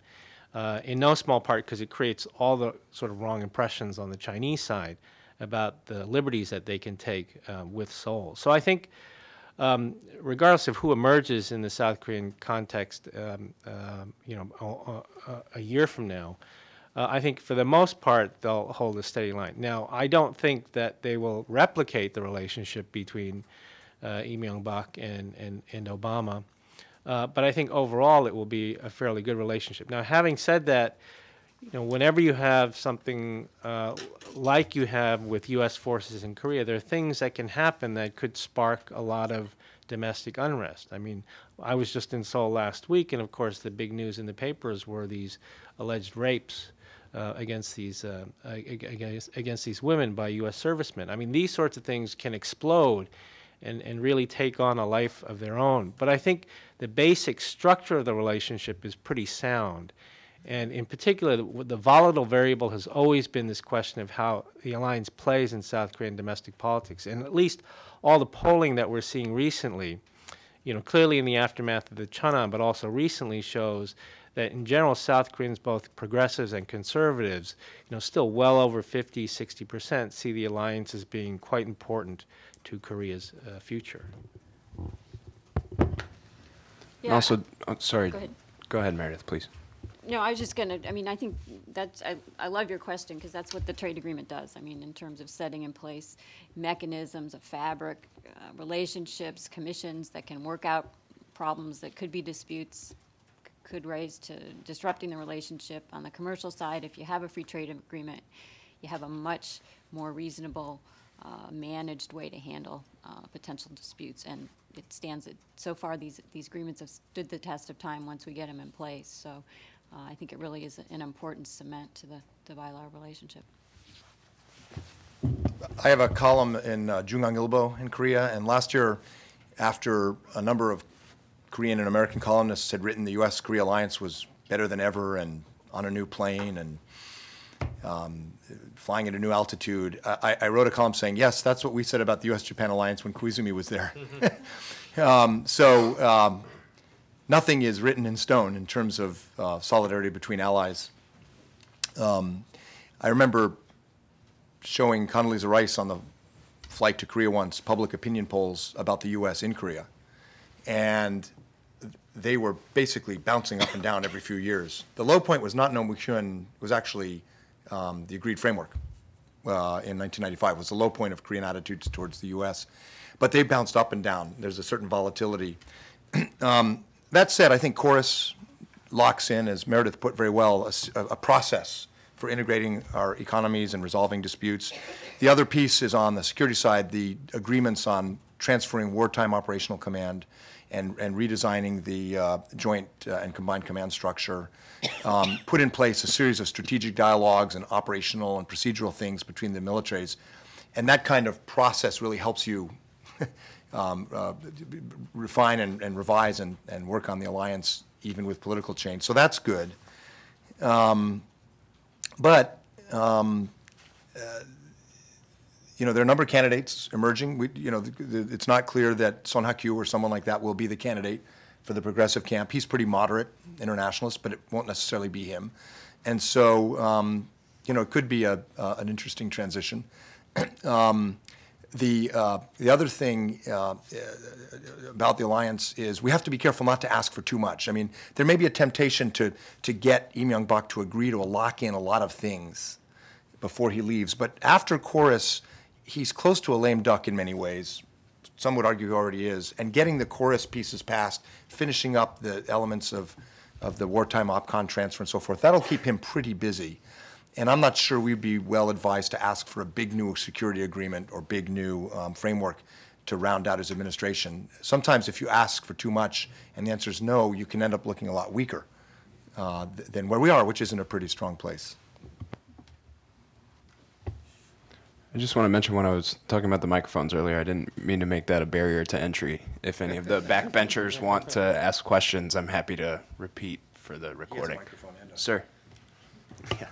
In no small part because it creates all the sort of wrong impressions on the Chinese side about the liberties that they can take with Seoul. So I think, regardless of who emerges in the South Korean context, a year from now, I think for the most part they'll hold a steady line. Now, I don't think that they will replicate the relationship between Myung-bak and Obama, but I think overall it will be a fairly good relationship. Now, having said that, whenever you have something like you have with U.S. forces in Korea, there are things that can happen that could spark a lot of domestic unrest. I mean, I was just in Seoul last week, and of course the big news in the papers were these alleged rapes against these women by U.S. servicemen. I mean, these sorts of things can explode and really take on a life of their own. But I think the basic structure of the relationship is pretty sound. And in particular, the volatile variable has always been this question of how the alliance plays in South Korean domestic politics. And at least all the polling that we're seeing recently, clearly in the aftermath of the Cheonan, but also recently shows that in general, South Koreans, both progressives and conservatives, still well over 50, 60% see the alliance as being quite important to Korea's future. And also, sorry, Go ahead, Meredith, please. No, I was just going to, I think that's, I love your question because that's what the trade agreement does. I mean, in terms of setting in place mechanisms, a fabric, relationships, commissions that can work out problems that could be disputes, could raise to disrupting the relationship. On the commercial side, if you have a free trade agreement, you have a much more reasonable, managed way to handle potential disputes. And it stands it. So far, these agreements have stood the test of time once we get them in place. So I think it really is an important cement to the bilateral relationship. I have a column in Jungang-ilbo in Korea, and last year, after a number of Korean and American columnists had written the U.S.-Korea alliance was better than ever and on a new plane and flying at a new altitude, I wrote a column saying, yes, that's what we said about the U.S.-Japan alliance when Koizumi was there. Nothing is written in stone in terms of solidarity between allies. I remember showing Condoleezza Rice on the flight to Korea once public opinion polls about the U.S. in Korea. And they were basically bouncing up and down every few years. The low point was not Nomuhyun, it was actually the agreed framework in 1995. It was the low point of Korean attitudes towards the U.S. But they bounced up and down. There's a certain volatility. That said, I think Chorus locks in, as Meredith put very well, a process for integrating our economies and resolving disputes. The other piece is on the security side, the agreements on transferring wartime operational command and redesigning the joint and combined command structure, put in place a series of strategic dialogues and operational and procedural things between the militaries. And that kind of process really helps you refine and revise and work on the alliance even with political change. So that's good. There are a number of candidates emerging. It's not clear that Son Ha-kyu or someone like that will be the candidate for the progressive camp. He's pretty moderate internationalist, but it won't necessarily be him. And so, it could be an interesting transition. The other thing about the alliance is we have to be careful not to ask for too much. I mean, there may be a temptation to get Lee Myung-bak to agree to lock in a lot of things before he leaves. But after Chorus, he's close to a lame duck in many ways. Some would argue he already is. And getting the Chorus pieces passed, finishing up the elements of the wartime OPCON transfer and so forth, that'll keep him pretty busy. And I'm not sure we'd be well advised to ask for a big new security agreement or big new framework to round out his administration. Sometimes if you ask for too much and the answer is no, you can end up looking a lot weaker than where we are, which is in a pretty strong place. I just want to mention when I was talking about the microphones earlier, I didn't mean to make that a barrier to entry. If any of the backbenchers want to ask questions, I'm happy to repeat for the recording. Sir. Yeah.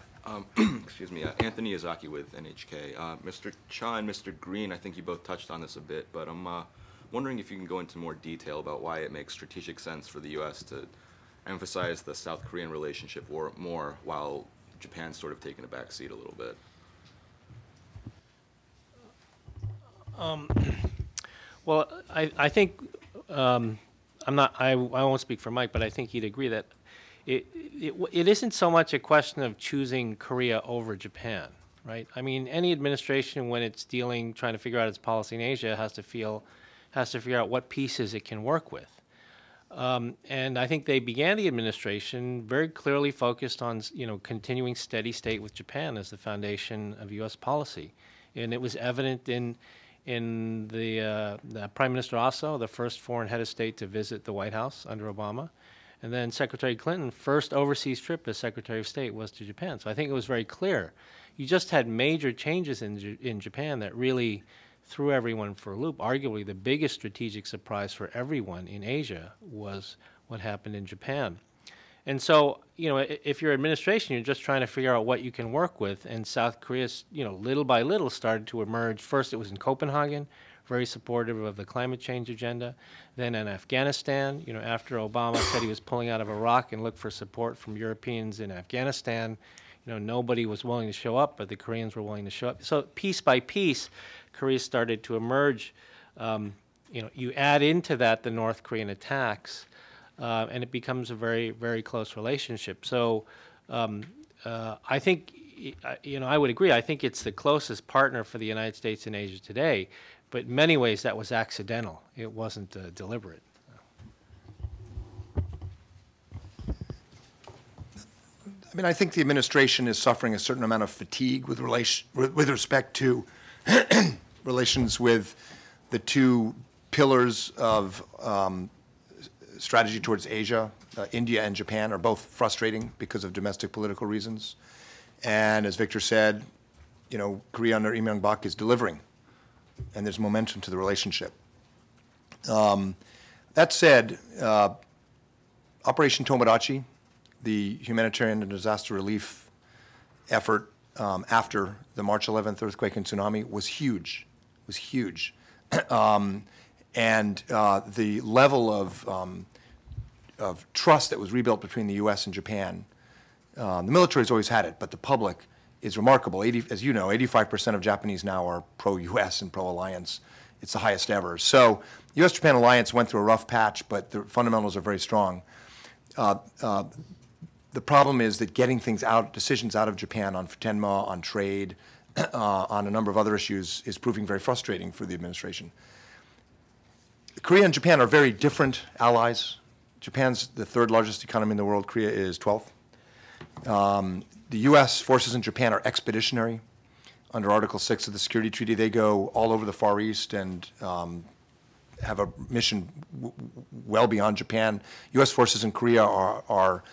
Excuse me, Anthony Izaki with NHK. Mr. Cha and Mr. Green, I think you both touched on this a bit, but I'm wondering if you can go into more detail about why it makes strategic sense for the U.S. to emphasize the South Korean relationship more while Japan's sort of taking a back seat a little bit. Well, I think I won't speak for Mike, but I think he'd agree that it isn't so much a question of choosing Korea over Japan, right? I mean, any administration, when it's trying to figure out its policy in Asia, has to figure out what pieces it can work with. And I think they began the administration very clearly focused on, continuing steady state with Japan as the foundation of U.S. policy, and it was evident in the Prime Minister Aso, the first foreign head of state to visit the White House under Obama, and then Secretary Clinton's first overseas trip as Secretary of State was to Japan. So I think it was very clear. You just had major changes in Japan that really threw everyone for a loop. Arguably, the biggest strategic surprise for everyone in Asia was what happened in Japan. And so, if you're administration, you're just trying to figure out what you can work with. And South Korea, little by little started to emerge. First, it was in Copenhagen, very supportive of the climate change agenda. Then in Afghanistan, after Obama said he was pulling out of Iraq and looked for support from Europeans in Afghanistan, nobody was willing to show up, but the Koreans were willing to show up. So piece by piece, Korea started to emerge. You add into that the North Korean attacks, and it becomes a very, very close relationship. So I think, I would agree. I think it's the closest partner for the United States in Asia today, but in many ways that was accidental. It wasn't deliberate. I mean, I think the administration is suffering a certain amount of fatigue with respect to relations with the two pillars of strategy towards Asia. India and Japan are both frustrating because of domestic political reasons. And as Victor said, Korea under Myung-bak is delivering, and there's momentum to the relationship. That said, Operation Tomodachi, the humanitarian and disaster relief effort after the March 11th earthquake and tsunami was huge. It was huge. And the level of trust that was rebuilt between the U.S. and Japan, the military's always had it, but the public is remarkable. As you know, 85% of Japanese now are pro-U.S. and pro-alliance. It's the highest ever. So U.S.-Japan alliance went through a rough patch, but the fundamentals are very strong. The problem is that getting decisions out of Japan on Futenma, on trade, on a number of other issues is proving very frustrating for the administration. Korea and Japan are very different allies. Japan's the third largest economy in the world. Korea is 12th. The U.S. forces in Japan are expeditionary. Under Article 6 of the Security Treaty, they go all over the Far East and have a mission well beyond Japan. U.S. forces in Korea are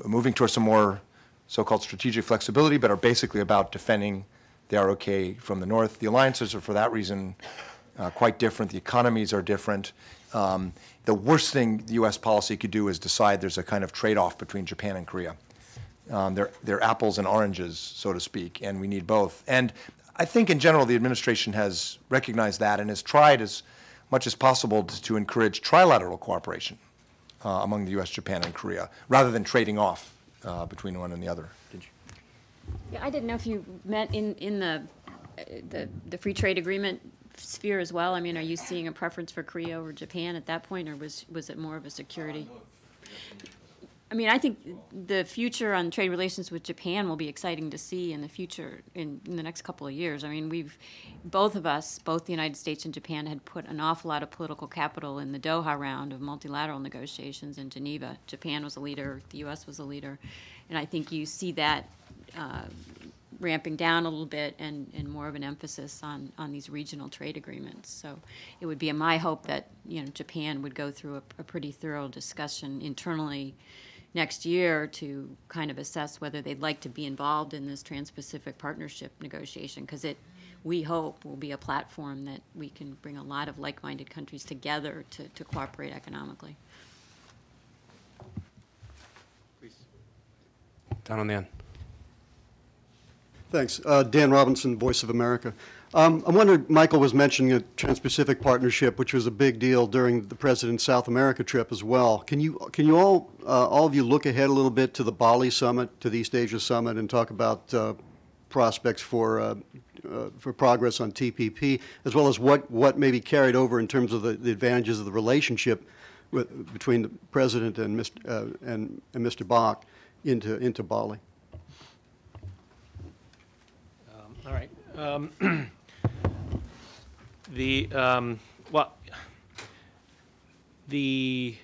moving towards some more so-called strategic flexibility, but are basically about defending the ROK from the north. The alliances are, for that reason, quite different. The economies are different. The worst thing the U.S. policy could do is decide there's a kind of trade-off between Japan and Korea. They're apples and oranges, so to speak, and we need both. And I think, in general, the administration has recognized that and has tried as much as possible to encourage trilateral cooperation among the U.S., Japan, and Korea, rather than trading off between one and the other. Did you? Yeah, I didn't know if you meant in the free trade agreement sphere as well. I mean, are you seeing a preference for Korea over Japan at that point, or was it more of a security? I mean, I think the future on trade relations with Japan will be exciting to see in the future, in the next couple of years. I mean, both the United States and Japan had put an awful lot of political capital in the Doha round of multilateral negotiations in Geneva. Japan was a leader, the U.S. was a leader, and I think you see that ramping down a little bit and more of an emphasis on these regional trade agreements. So it would be my hope that Japan would go through a pretty thorough discussion internally next year to kind of assess whether they'd like to be involved in this Trans-Pacific Partnership negotiation, because we hope, will be a platform that we can bring a lot of like-minded countries together to cooperate economically. Please. Down on the end. Thanks. Dan Robinson, Voice of America. I wonder, Michael was mentioning a Trans-Pacific Partnership, which was a big deal during the President's South America trip as well. Can you all of you look ahead a little bit to the Bali summit, to the East Asia summit, and talk about prospects for progress on TPP, as well as what may be carried over in terms of the advantages of the relationship between the President and Mr. Bach into Bali? All right. The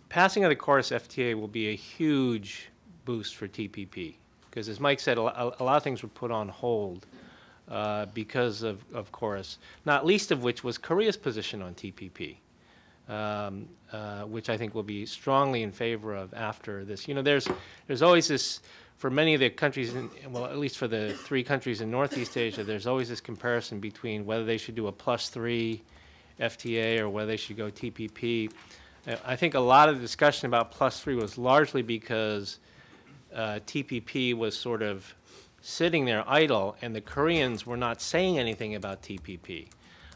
passing of the Chorus FTA will be a huge boost for TPP because, as Mike said, a lot of things were put on hold because of Chorus, not least of which was Korea's position on TPP, which I think will be strongly in favor of after this. You know, there's always this. For many of the countries, well, at least for the 3 countries in Northeast Asia, there's always this comparison between whether they should do a +3 FTA or whether they should go TPP. I think a lot of the discussion about +3 was largely because TPP was sort of sitting there idle, and the Koreans were not saying anything about TPP.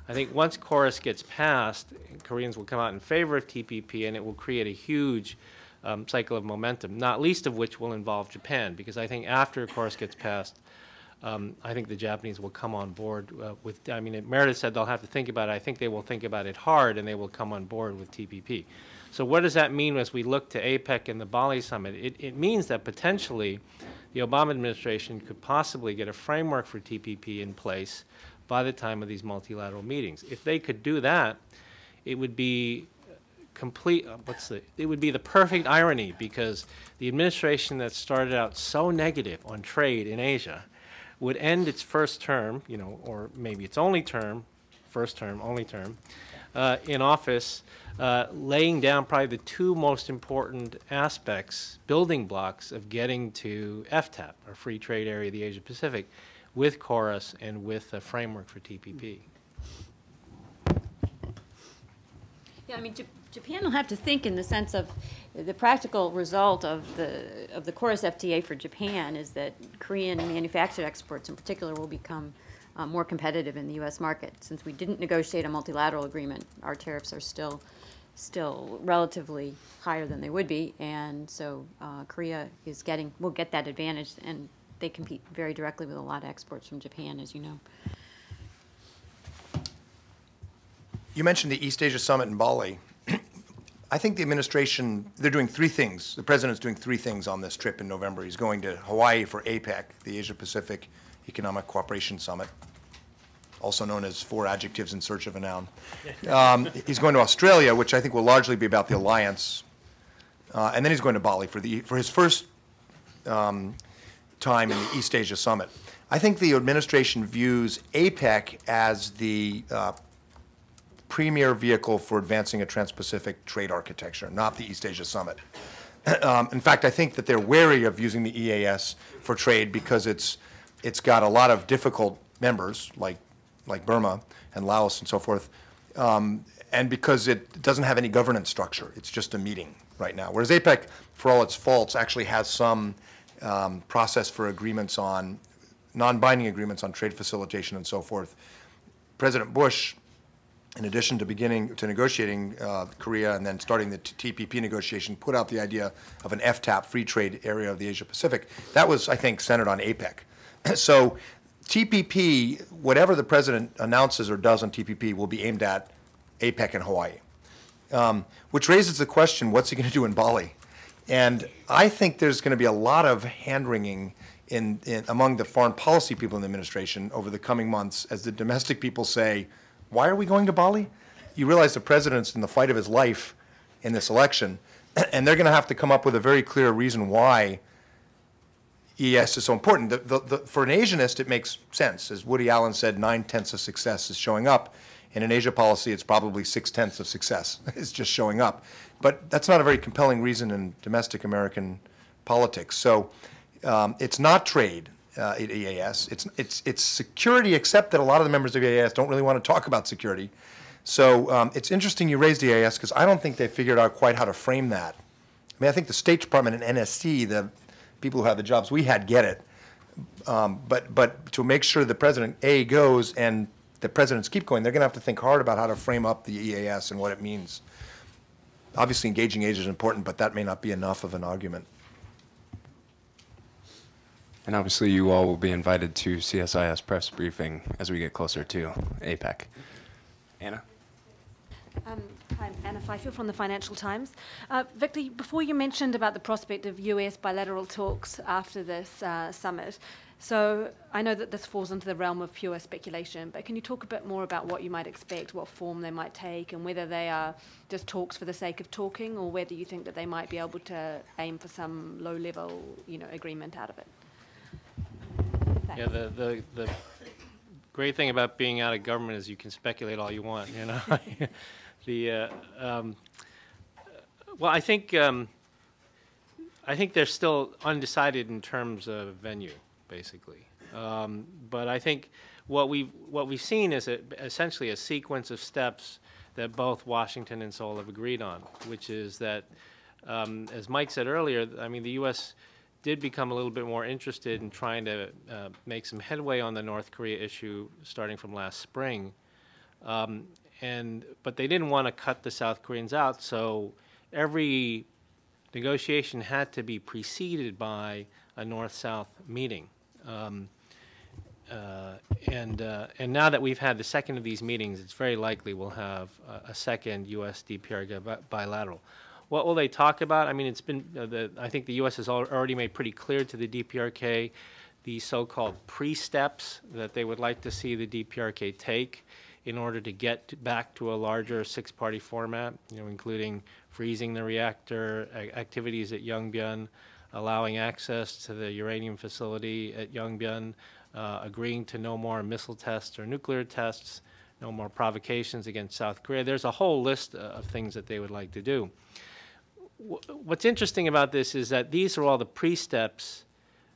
I think once Chorus gets passed, Koreans will come out in favor of TPP, and it will create a huge cycle of momentum, not least of which will involve Japan, because I think after Chorus gets passed, I think the Japanese will come on board with, I mean, Meredith said they'll have to think about it. I think they will think about it hard, and they will come on board with TPP. So what does that mean as we look to APEC and the Bali summit? It means that potentially the Obama administration could possibly get a framework for TPP in place by the time of these multilateral meetings. If they could do that, it would be it would be the perfect irony, because the administration that started out so negative on trade in Asia would end its first term, you know, or maybe its only term, first term, only term, in office, laying down probably the 2 most important aspects, building blocks of getting to FTAP, or Free Trade Area of the Asia Pacific, with Chorus and with a framework for TPP. Yeah, I mean, Japan will have to think in the sense of the practical result of the Chorus FTA for Japan is that Korean manufactured exports in particular will become more competitive in the U.S. market. Since we didn't negotiate a multilateral agreement, our tariffs are still relatively higher than they would be, and so Korea will get that advantage, and they compete very directly with a lot of exports from Japan, as you know. You mentioned the East Asia Summit in Bali. I think the administration, they're doing 3 things. The president's doing 3 things on this trip in November. He's going to Hawaii for APEC, the Asia-Pacific Economic Cooperation Summit, also known as 4 adjectives in search of a noun. He's going to Australia, which I think will largely be about the alliance. And then he's going to Bali for his first time in the East Asia Summit. I think the administration views APEC as the premier vehicle for advancing a trans-Pacific trade architecture, not the East Asia Summit. In fact, I think that they're wary of using the EAS for trade because it's got a lot of difficult members like Burma and Laos and so forth, and because it doesn't have any governance structure. It's just a meeting right now. Whereas APEC, for all its faults, actually has some process for agreements on, non-binding agreements on trade facilitation and so forth. President Bush, in addition to beginning to negotiating Korea and then starting the TPP negotiation, put out the idea of an FTAP, free trade area of the Asia Pacific. That was, I think, centered on APEC. So TPP, whatever the president announces or does on TPP, will be aimed at APEC and Hawaii, which raises the question, what's he going to do in Bali? And I think there's going to be a lot of hand-wringing among the foreign policy people in the administration over the coming months as the domestic people say, why are we going to Bali? You realize the president's in the fight of his life in this election, and they're going to have to come up with a very clear reason why EAS is so important. For an Asianist, it makes sense. As Woody Allen said, 9/10 of success is showing up. In an Asia policy, it's probably 6/10 of success. It's just showing up. But that's not a very compelling reason in domestic American politics. So it's not trade. At EAS. It's security, except that a lot of the members of EAS don't really want to talk about security. So it's interesting you raised EAS because I don't think they figured out quite how to frame that. I mean, I think the State Department and NSC, the people who have the jobs we had, get it. But to make sure the president, A, goes and the presidents keep going, they're going to have to think hard about how to frame up the EAS and what it means. Obviously, engaging Asia is important, but that may not be enough of an argument. And obviously, you all will be invited to CSIS press briefing as we get closer to APEC. Anna? Hi, I'm Anna Fifield from the Financial Times. Victor, before you mentioned about the prospect of US bilateral talks after this summit, so I know that this falls into the realm of pure speculation, but can you talk a bit more about what you might expect, what form they might take, and whether they are just talks for the sake of talking, or whether you think that they might be able to aim for some low-level, agreement out of it? Thanks. Yeah, the great thing about being out of government is you can speculate all you want, Well, I think they're still undecided in terms of venue, basically. But I think what we've seen is essentially a sequence of steps that both Washington and Seoul have agreed on, which is that, as Mike said earlier, I mean, the U.S. did become a little bit more interested in trying to make some headway on the North Korea issue starting from last spring. But they didn't want to cut the South Koreans out, so every negotiation had to be preceded by a North-South meeting. And now that we've had the second of these meetings, it's very likely we'll have a second U.S. DPRK bilateral. What will they talk about? I mean, it's been, I think the U.S. has already made pretty clear to the DPRK the so-called pre-steps that they would like to see the DPRK take in order to get back to a larger six-party format, including freezing the reactor, activities at Yongbyon, allowing access to the uranium facility at Yongbyon, agreeing to no more missile tests or nuclear tests, no more provocations against South Korea. There's a whole list of things that they would like to do. What's interesting about this is that these are all the pre-steps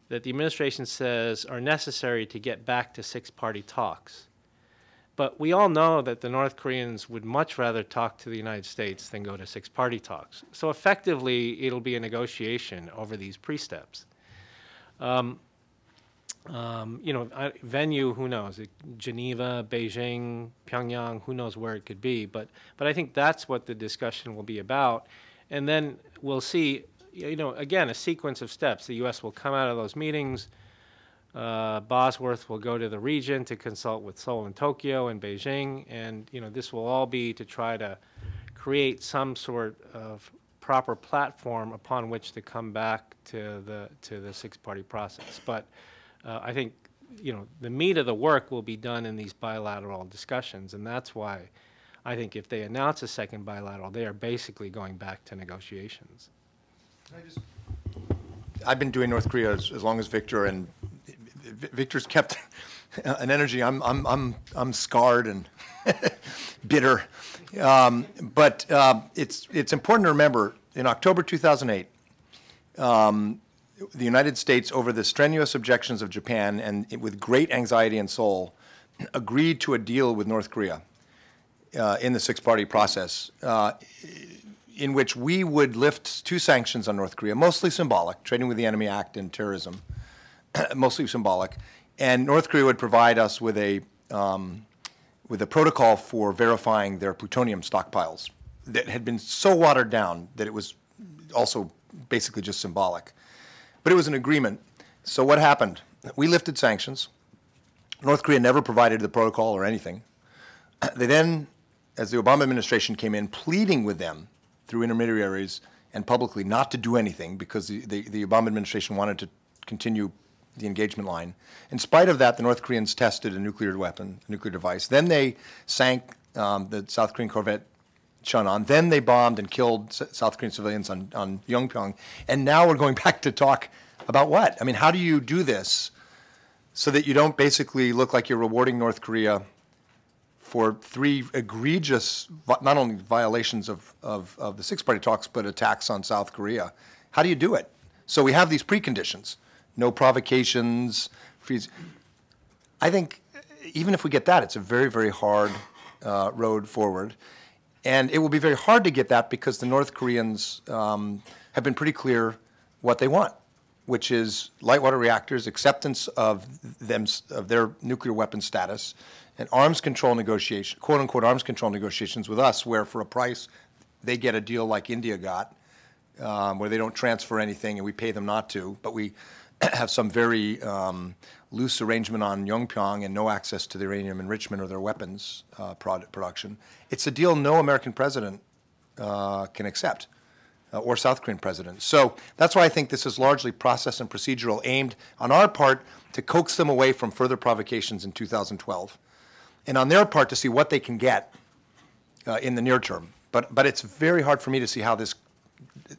that the administration says are necessary to get back to six-party talks. But we all know that the North Koreans would much rather talk to the United States than go to six-party talks. So effectively, it'll be a negotiation over these pre-steps. Venue, who knows? Geneva, Beijing, Pyongyang, who knows where it could be. But I think that's what the discussion will be about. And then we'll see, again, a sequence of steps. The U.S. will come out of those meetings. Bosworth will go to the region to consult with Seoul and Tokyo and Beijing, and this will all be to try to create some sort of proper platform upon which to come back to the six-party process. But I think the meat of the work will be done in these bilateral discussions, and that's why I think if they announce a second bilateral, they are basically going back to negotiations. I've been doing North Korea as long as Victor, and Victor's kept an energy. I'm scarred and bitter, but it's important to remember. In October 2008, the United States, over the strenuous objections of Japan and with great anxiety in Seoul, agreed to a deal with North Korea in the six-party process, in which we would lift 2 sanctions on North Korea, mostly symbolic, Trading with the Enemy Act and terrorism. Mostly symbolic, and North Korea would provide us with a protocol for verifying their plutonium stockpiles that had been so watered down that it was also basically just symbolic. But it was an agreement. So what happened? We lifted sanctions. North Korea never provided the protocol or anything. They then, as the Obama administration came in, pleading with them through intermediaries and publicly not to do anything because the Obama administration wanted to continue the engagement line. In spite of that, the North Koreans tested a nuclear weapon, a nuclear device. Then they sank the South Korean corvette Cheonan. Then they bombed and killed South Korean civilians on Yongbyon. And now we're going back to talk about what? I mean, how do you do this so that you don't basically look like you're rewarding North Korea for 3 egregious, not only violations of the six-party talks, but attacks on South Korea? How do you do it? So we have these preconditions. No provocations, freeze. I think even if we get that, it's a very, very hard road forward. And it will be very hard to get that because the North Koreans have been pretty clear what they want, which is light water reactors, acceptance of their nuclear weapon status, and arms control negotiation, quote unquote arms control negotiations with us, where for a price they get a deal like India got, where they don't transfer anything and we pay them not to, but we have some very loose arrangement on Yongpyong and no access to the uranium enrichment or their weapons production. It's a deal no American president can accept, or South Korean president. So that's why I think this is largely process and procedural, aimed on our part to coax them away from further provocations in 2012, and on their part to see what they can get in the near term. But it's very hard for me to see how this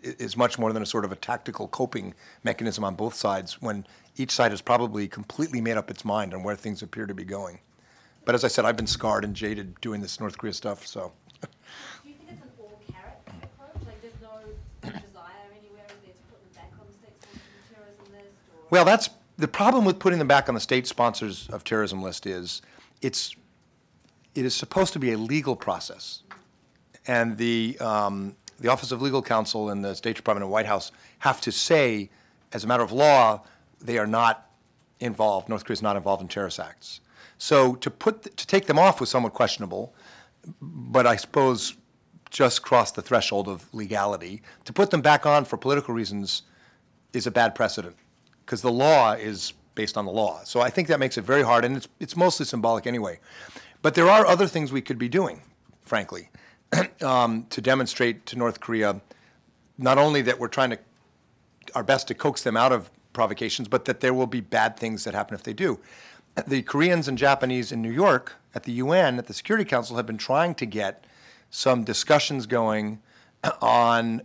is much more than a sort of a tactical coping mechanism on both sides, when each side has probably completely made up its mind on where things appear to be going. But as I said, I've been scarred and jaded doing this North Korea stuff, so. Do you think it's an all-carrot approach? Like there's no desire anywhere there to put them back on the state-sponsored terrorism list? Or? Well, that's the problem with putting them back on the state sponsors of terrorism list is it is supposed to be a legal process. And the Office of Legal Counsel and the State Department and White House have to say, as a matter of law, they are not involved, North Korea is not involved in terrorist acts. So to take them off was somewhat questionable, but I suppose just crossed the threshold of legality. To put them back on for political reasons is a bad precedent, because the law is based on the law. So I think that makes it very hard, and it's mostly symbolic anyway. But there are other things we could be doing, frankly, to demonstrate to North Korea not only that we're trying our best to coax them out of provocations, but that there will be bad things that happen if they do. The Koreans and Japanese in New York at the UN, at the Security Council, have been trying to get some discussions going on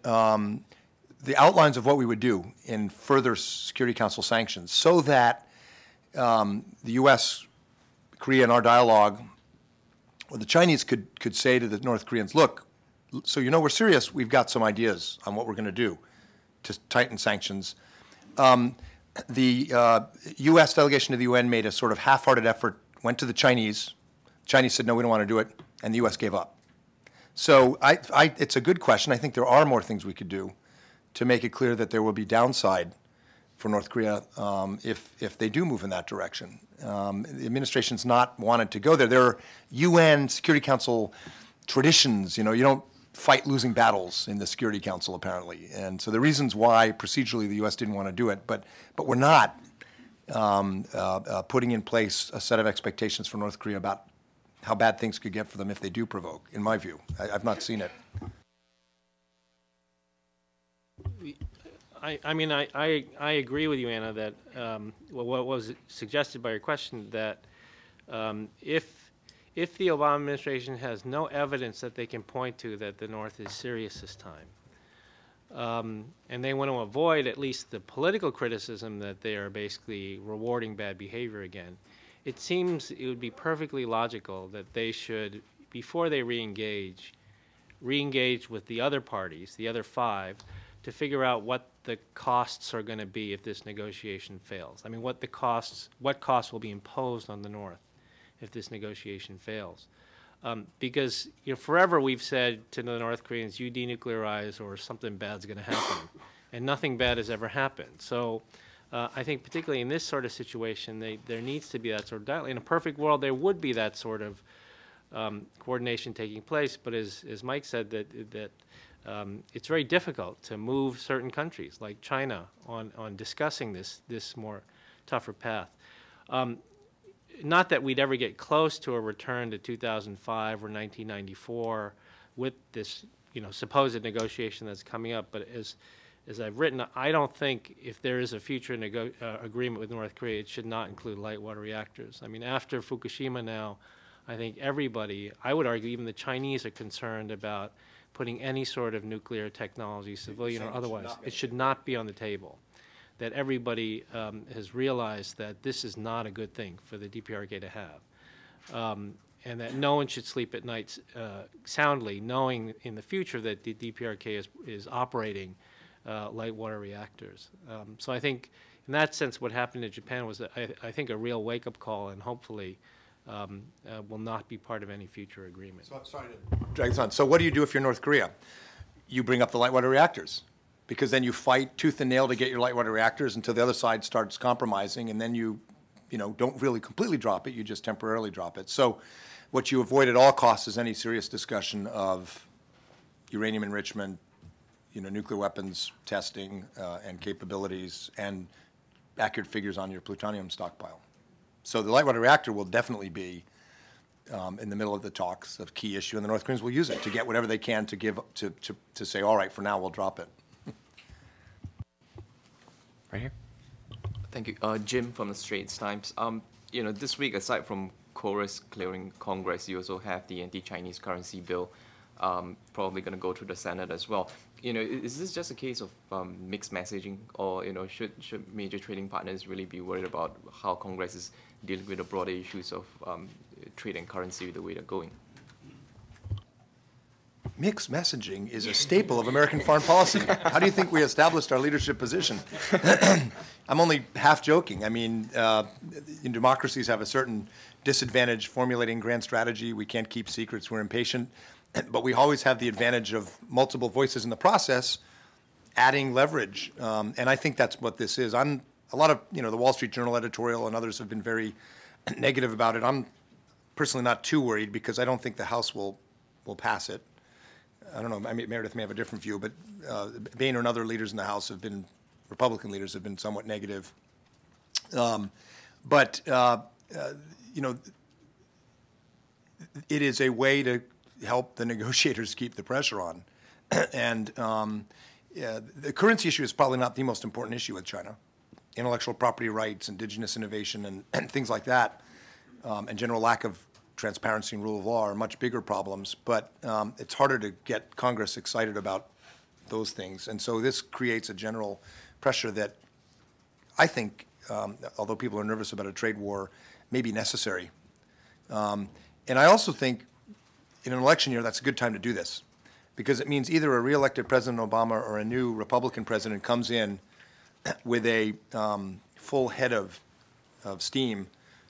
the outlines of what we would do in further Security Council sanctions, so that the U.S., Korea, in our dialogue, or the Chinese could say to the North Koreans, look, so you know we're serious, we've got some ideas on what we're going to do to tighten sanctions. The U.S. delegation to the UN made a sort of half-hearted effort, went to the Chinese. The Chinese said, no, we don't want to do it, and the U.S. gave up. So it's a good question. I think there are more things we could do to make it clear that there will be downside for North Korea if they do move in that direction. The administration's not wanted to go there. There are UN Security Council traditions. You know, you don't fight losing battles in the Security Council, apparently. And so the reasons why procedurally the U.S. didn't want to do it, but we're not putting in place a set of expectations for North Korea about how bad things could get for them if they do provoke, in my view. I've not seen it. I mean, I agree with you, Anna, that what was suggested by your question, that if the Obama administration has no evidence that they can point to that the North is serious this time, and they want to avoid at least the political criticism that they are basically rewarding bad behavior again, it seems it would be perfectly logical that they should, before they re-engage with the other parties, the other five, to figure out what the costs are going to be if this negotiation fails. I mean, what costs will be imposed on the North if this negotiation fails. Because forever we've said to the North Koreans, you denuclearize or something bad's going to happen. And nothing bad has ever happened. So I think particularly in this sort of situation, there needs to be that sort of dialogue. In a perfect world, there would be that sort of coordination taking place. But as Mike said, that it's very difficult to move certain countries like China on discussing this more tougher path. Not that we'd ever get close to a return to 2005 or 1994 with this, supposed negotiation that's coming up. But as I've written, I don't think if there is a future agreement with North Korea, it should not include light water reactors. I mean, after Fukushima now, I think everybody, I would argue even the Chinese, are concerned about putting any sort of nuclear technology, civilian or otherwise. It should not be on the table. That everybody has realized that this is not a good thing for the DPRK to have. And that no one should sleep at night soundly, knowing in the future that the DPRK is operating light water reactors. So I think in that sense what happened in Japan was, I think, a real wake-up call, and hopefully will not be part of any future agreement. So I'm sorry to drag this on. So what do you do if you're North Korea? You bring up the light water reactors. because then you fight tooth and nail to get your light water reactors until the other side starts compromising, and then you don't really completely drop it, you just temporarily drop it. So what you avoid at all costs is any serious discussion of uranium enrichment, nuclear weapons testing and capabilities, and accurate figures on your plutonium stockpile. So the light water reactor will definitely be in the middle of the talks, a key issue, and the North Koreans will use it to get whatever they can to give to say, all right, for now we'll drop it. Right here. Thank you. Jim from the Straits Times. This week, aside from Korea's clearing Congress, you also have the anti-Chinese currency bill probably going to go through the Senate as well. Is this just a case of mixed messaging, or should major trading partners really be worried about how Congress is dealing with the broader issues of trade and currency the way they're going? Mixed messaging is a staple of American foreign policy. How do you think we established our leadership position? I'm only half joking. I mean, democracies have a certain disadvantage formulating grand strategy. We can't keep secrets. We're impatient. But we always have the advantage of multiple voices in the process, adding leverage. And I think that's what this is. A lot of, the Wall Street Journal editorial and others have been very negative about it. I'm personally not too worried because I don't think the House will pass it. I don't know, Meredith may have a different view, but Boehner and other leaders in the House Republican leaders have been somewhat negative. But it is a way to help the negotiators keep the pressure on. And the currency issue is probably not the most important issue with China. Intellectual property rights, indigenous innovation, and things like that, and general lack of transparency and rule of law are much bigger problems, but it's harder to get Congress excited about those things. And so this creates a general pressure that I think, although people are nervous about a trade war, may be necessary. And I also think in an election year, that's a good time to do this, because it means either a re-elected President Obama or a new Republican president comes in with a full head of steam,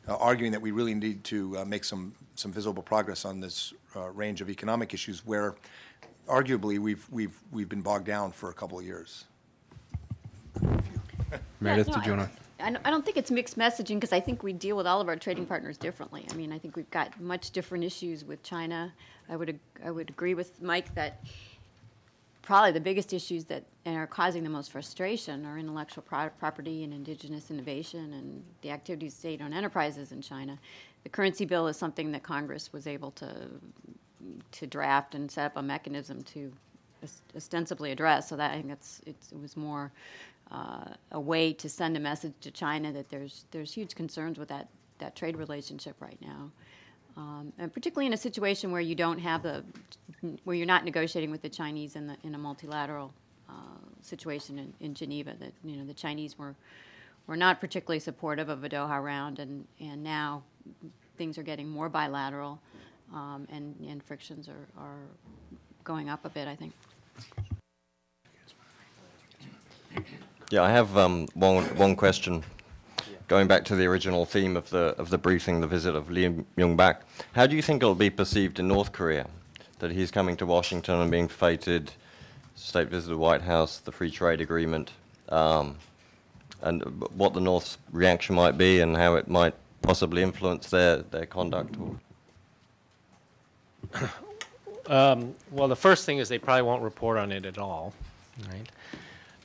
arguing that we really need to make some visible progress on this range of economic issues where arguably we've been bogged down for a couple of years. Meredith, Yeah, no, did you want to? I don't think it's mixed messaging because I think we deal with all of our trading partners differently. I mean, I think we've got much different issues with China. I would agree with Mike that probably the biggest issues that are causing the most frustration are intellectual property and indigenous innovation and the activities of state-owned enterprises in China. The currency bill is something that Congress was able to draft and set up a mechanism to ostensibly address. So that I think it was more a way to send a message to China that there's huge concerns with that trade relationship right now. And particularly in a situation where you don't have where you're not negotiating with the Chinese in a multilateral situation in Geneva. That the Chinese were not particularly supportive of a Doha round, and now things are getting more bilateral, and frictions are going up a bit, I think. Yeah, I have one question. Going back to the original theme of the briefing, the visit of Myung-bak, how do you think it'll be perceived in North Korea that he's coming to Washington and being feted state visit to the White House, the free trade agreement, and what the North's reaction might be and how it might possibly influence their conduct? Well, the first thing is they probably won't report on it at all,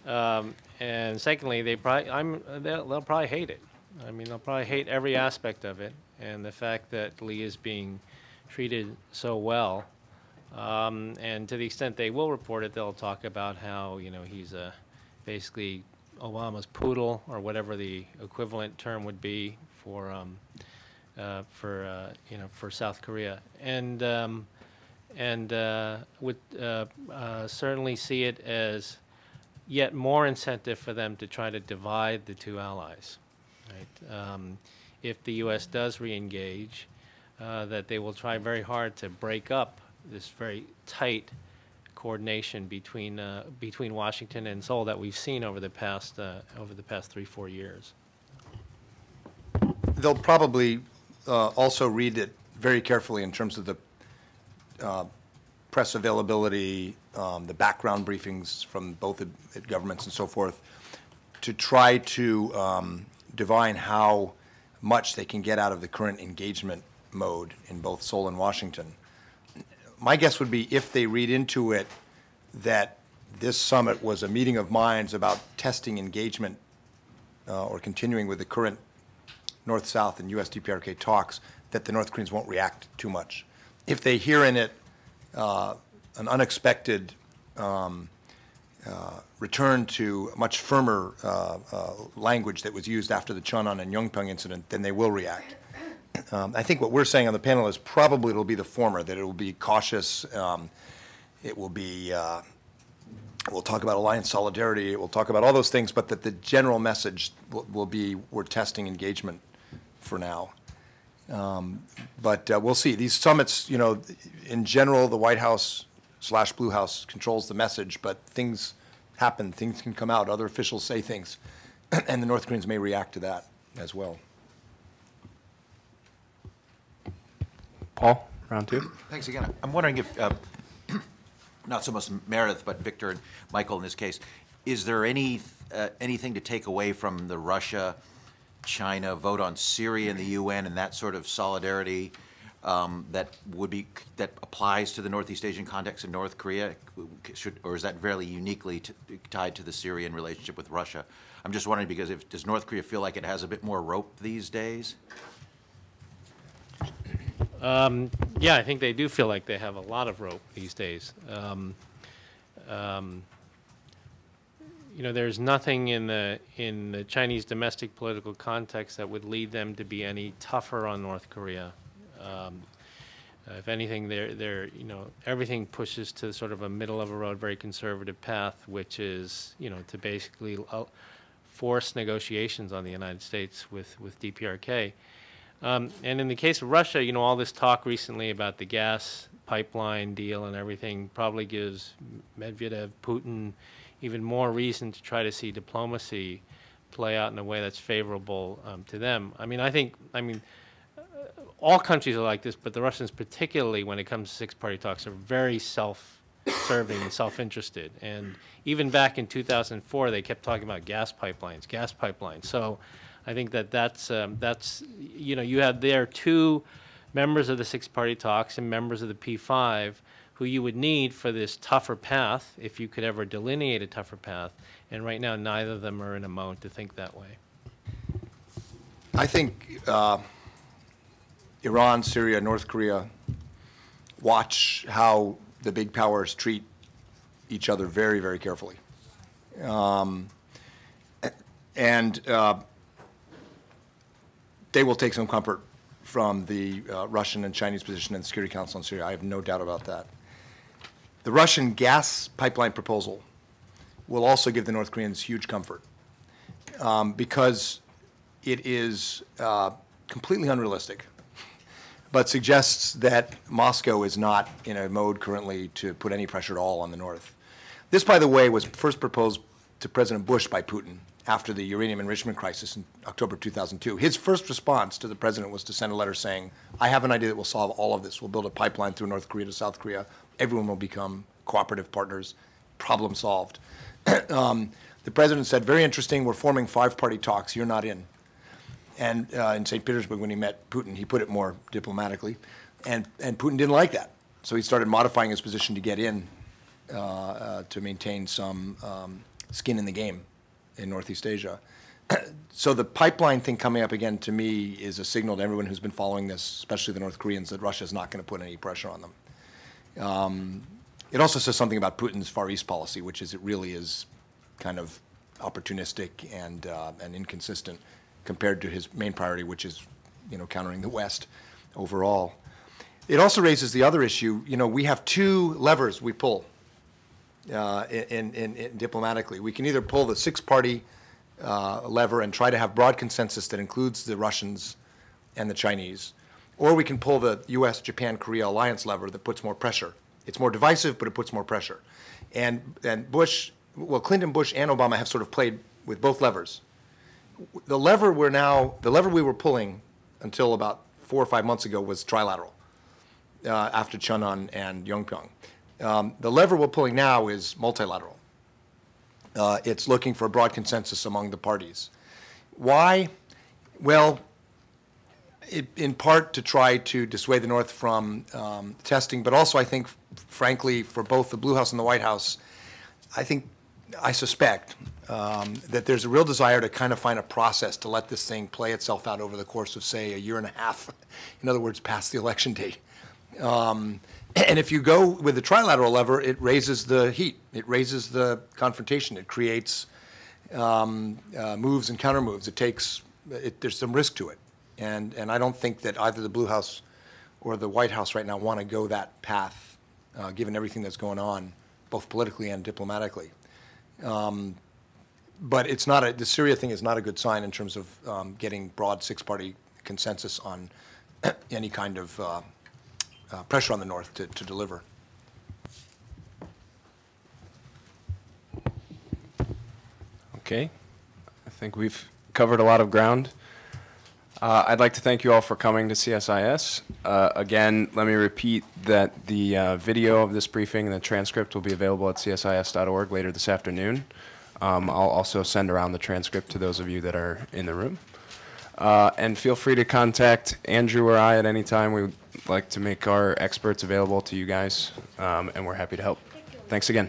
right? And secondly, they'll probably hate it. I mean, they'll probably hate every aspect of it, and the fact that Lee is being treated so well. And to the extent they will report it, they'll talk about how he's basically Obama's poodle, or whatever the equivalent term would be for South Korea, and would certainly see it as yet more incentive for them to try to divide the two allies. Right? If the U.S. does re-engage, that they will try very hard to break up this very tight coordination between Washington and Seoul that we've seen over the past 3-4 years. They'll probably also read it very carefully in terms of the press availability the background briefings from both the governments and so forth, to try to divine how much they can get out of the current engagement mode in both Seoul and Washington. My guess would be, if they read into it that this summit was a meeting of minds about testing engagement or continuing with the current North-South and U.S. DPRK talks, that the North Koreans won't react too much. If they hear in it an unexpected return to much firmer language that was used after the Cheonan and Yongpyong incident, then they will react. I think what we're saying on the panel is probably it'll be the former, that it will be cautious, it will be, we'll talk about alliance solidarity, we'll talk about all those things, but that the general message will be we're testing engagement for now. But we'll see. These summits, you know, in general, the White House / Blue House controls the message, but things happen, things can come out, other officials say things, and the North Koreans may react to that as well. Paul, round two. Thanks again. I'm wondering if, not so much Meredith, but Victor and Michael in this case, is there anything to take away from the Russia-China vote on Syria in the UN and that sort of solidarity that applies to the Northeast Asian context in North Korea, or is that fairly uniquely tied to the Syrian relationship with Russia? I'm just wondering, because does North Korea feel like it has a bit more rope these days? Yeah, I think they do feel like they have a lot of rope these days. You know, there's nothing in the Chinese domestic political context that would lead them to be any tougher on North Korea. If anything, you know, everything pushes to sort of a middle of a road, very conservative path, which is, you know, to basically force negotiations on the United States with DPRK. And in the case of Russia, you know, all this talk recently about the gas pipeline deal and everything probably gives Medvedev, Putin, even more reason to try to see diplomacy play out in a way that's favorable to them. I mean, all countries are like this, but the Russians, particularly when it comes to six-party talks, are very self-serving and self-interested. And even back in 2004, they kept talking about gas pipelines. So I think that's you know, you have there two members of the six-party talks and members of the P5 who you would need for this tougher path, if you could ever delineate a tougher path. And right now, neither of them are in a mode to think that way. I think Iran, Syria, North Korea watch how the big powers treat each other very, very carefully. They will take some comfort from the Russian and Chinese position in the Security Council in Syria. I have no doubt about that. The Russian gas pipeline proposal will also give the North Koreans huge comfort because it is completely unrealistic, but suggests that Moscow is not in a mode currently to put any pressure at all on the North. This, by the way, was first proposed to President Bush by Putin after the uranium enrichment crisis in October 2002. His first response to the president was to send a letter saying, I have an idea that will solve all of this. We'll build a pipeline through North Korea to South Korea. Everyone will become cooperative partners. Problem solved. The president said, very interesting, we're forming five-party talks. You're not in. And in St. Petersburg, when he met Putin, he put it more diplomatically. And Putin didn't like that. So he started modifying his position to get in to maintain some skin in the game in Northeast Asia. So the pipeline thing coming up again, to me, is a signal to everyone who's been following this, especially the North Koreans, that Russia's not going to put any pressure on them. It also says something about Putin's Far East policy, which is it really is kind of opportunistic and inconsistent compared to his main priority, which is, you know, countering the West overall. It also raises the other issue. You know, we have two levers we pull diplomatically. We can either pull the six-party lever and try to have broad consensus that includes the Russians and the Chinese, or we can pull the U.S., Japan, Korea alliance lever that puts more pressure. It's more divisive, but it puts more pressure. And Bush, well, Clinton, Bush, and Obama have sort of played with both levers. The lever we were pulling until about 4 or 5 months ago was trilateral after Cheonan and Yongpyong. The lever we're pulling now is multilateral. It's looking for a broad consensus among the parties. Why? Well, in part to try to dissuade the North from testing, but also I think, frankly, for both the Blue House and the White House, I suspect that there's a real desire to kind of find a process to let this thing play itself out over the course of, say, a year and a half. In other words, past the election date. And if you go with the trilateral lever, it raises the heat. It raises the confrontation. It creates moves and counter moves. There's some risk to it. And I don't think that either the Blue House or the White House right now want to go that path, given everything that's going on, both politically and diplomatically. But the Syria thing is not a good sign in terms of getting broad six-party consensus on any kind of pressure on the North to deliver. Okay. I think we've covered a lot of ground. I'd like to thank you all for coming to CSIS. Again, let me repeat that the video of this briefing and the transcript will be available at csis.org later this afternoon. I'll also send around the transcript to those of you that are in the room. And feel free to contact Andrew or I at any time. We would like to make our experts available to you guys, and we're happy to help. Thanks again.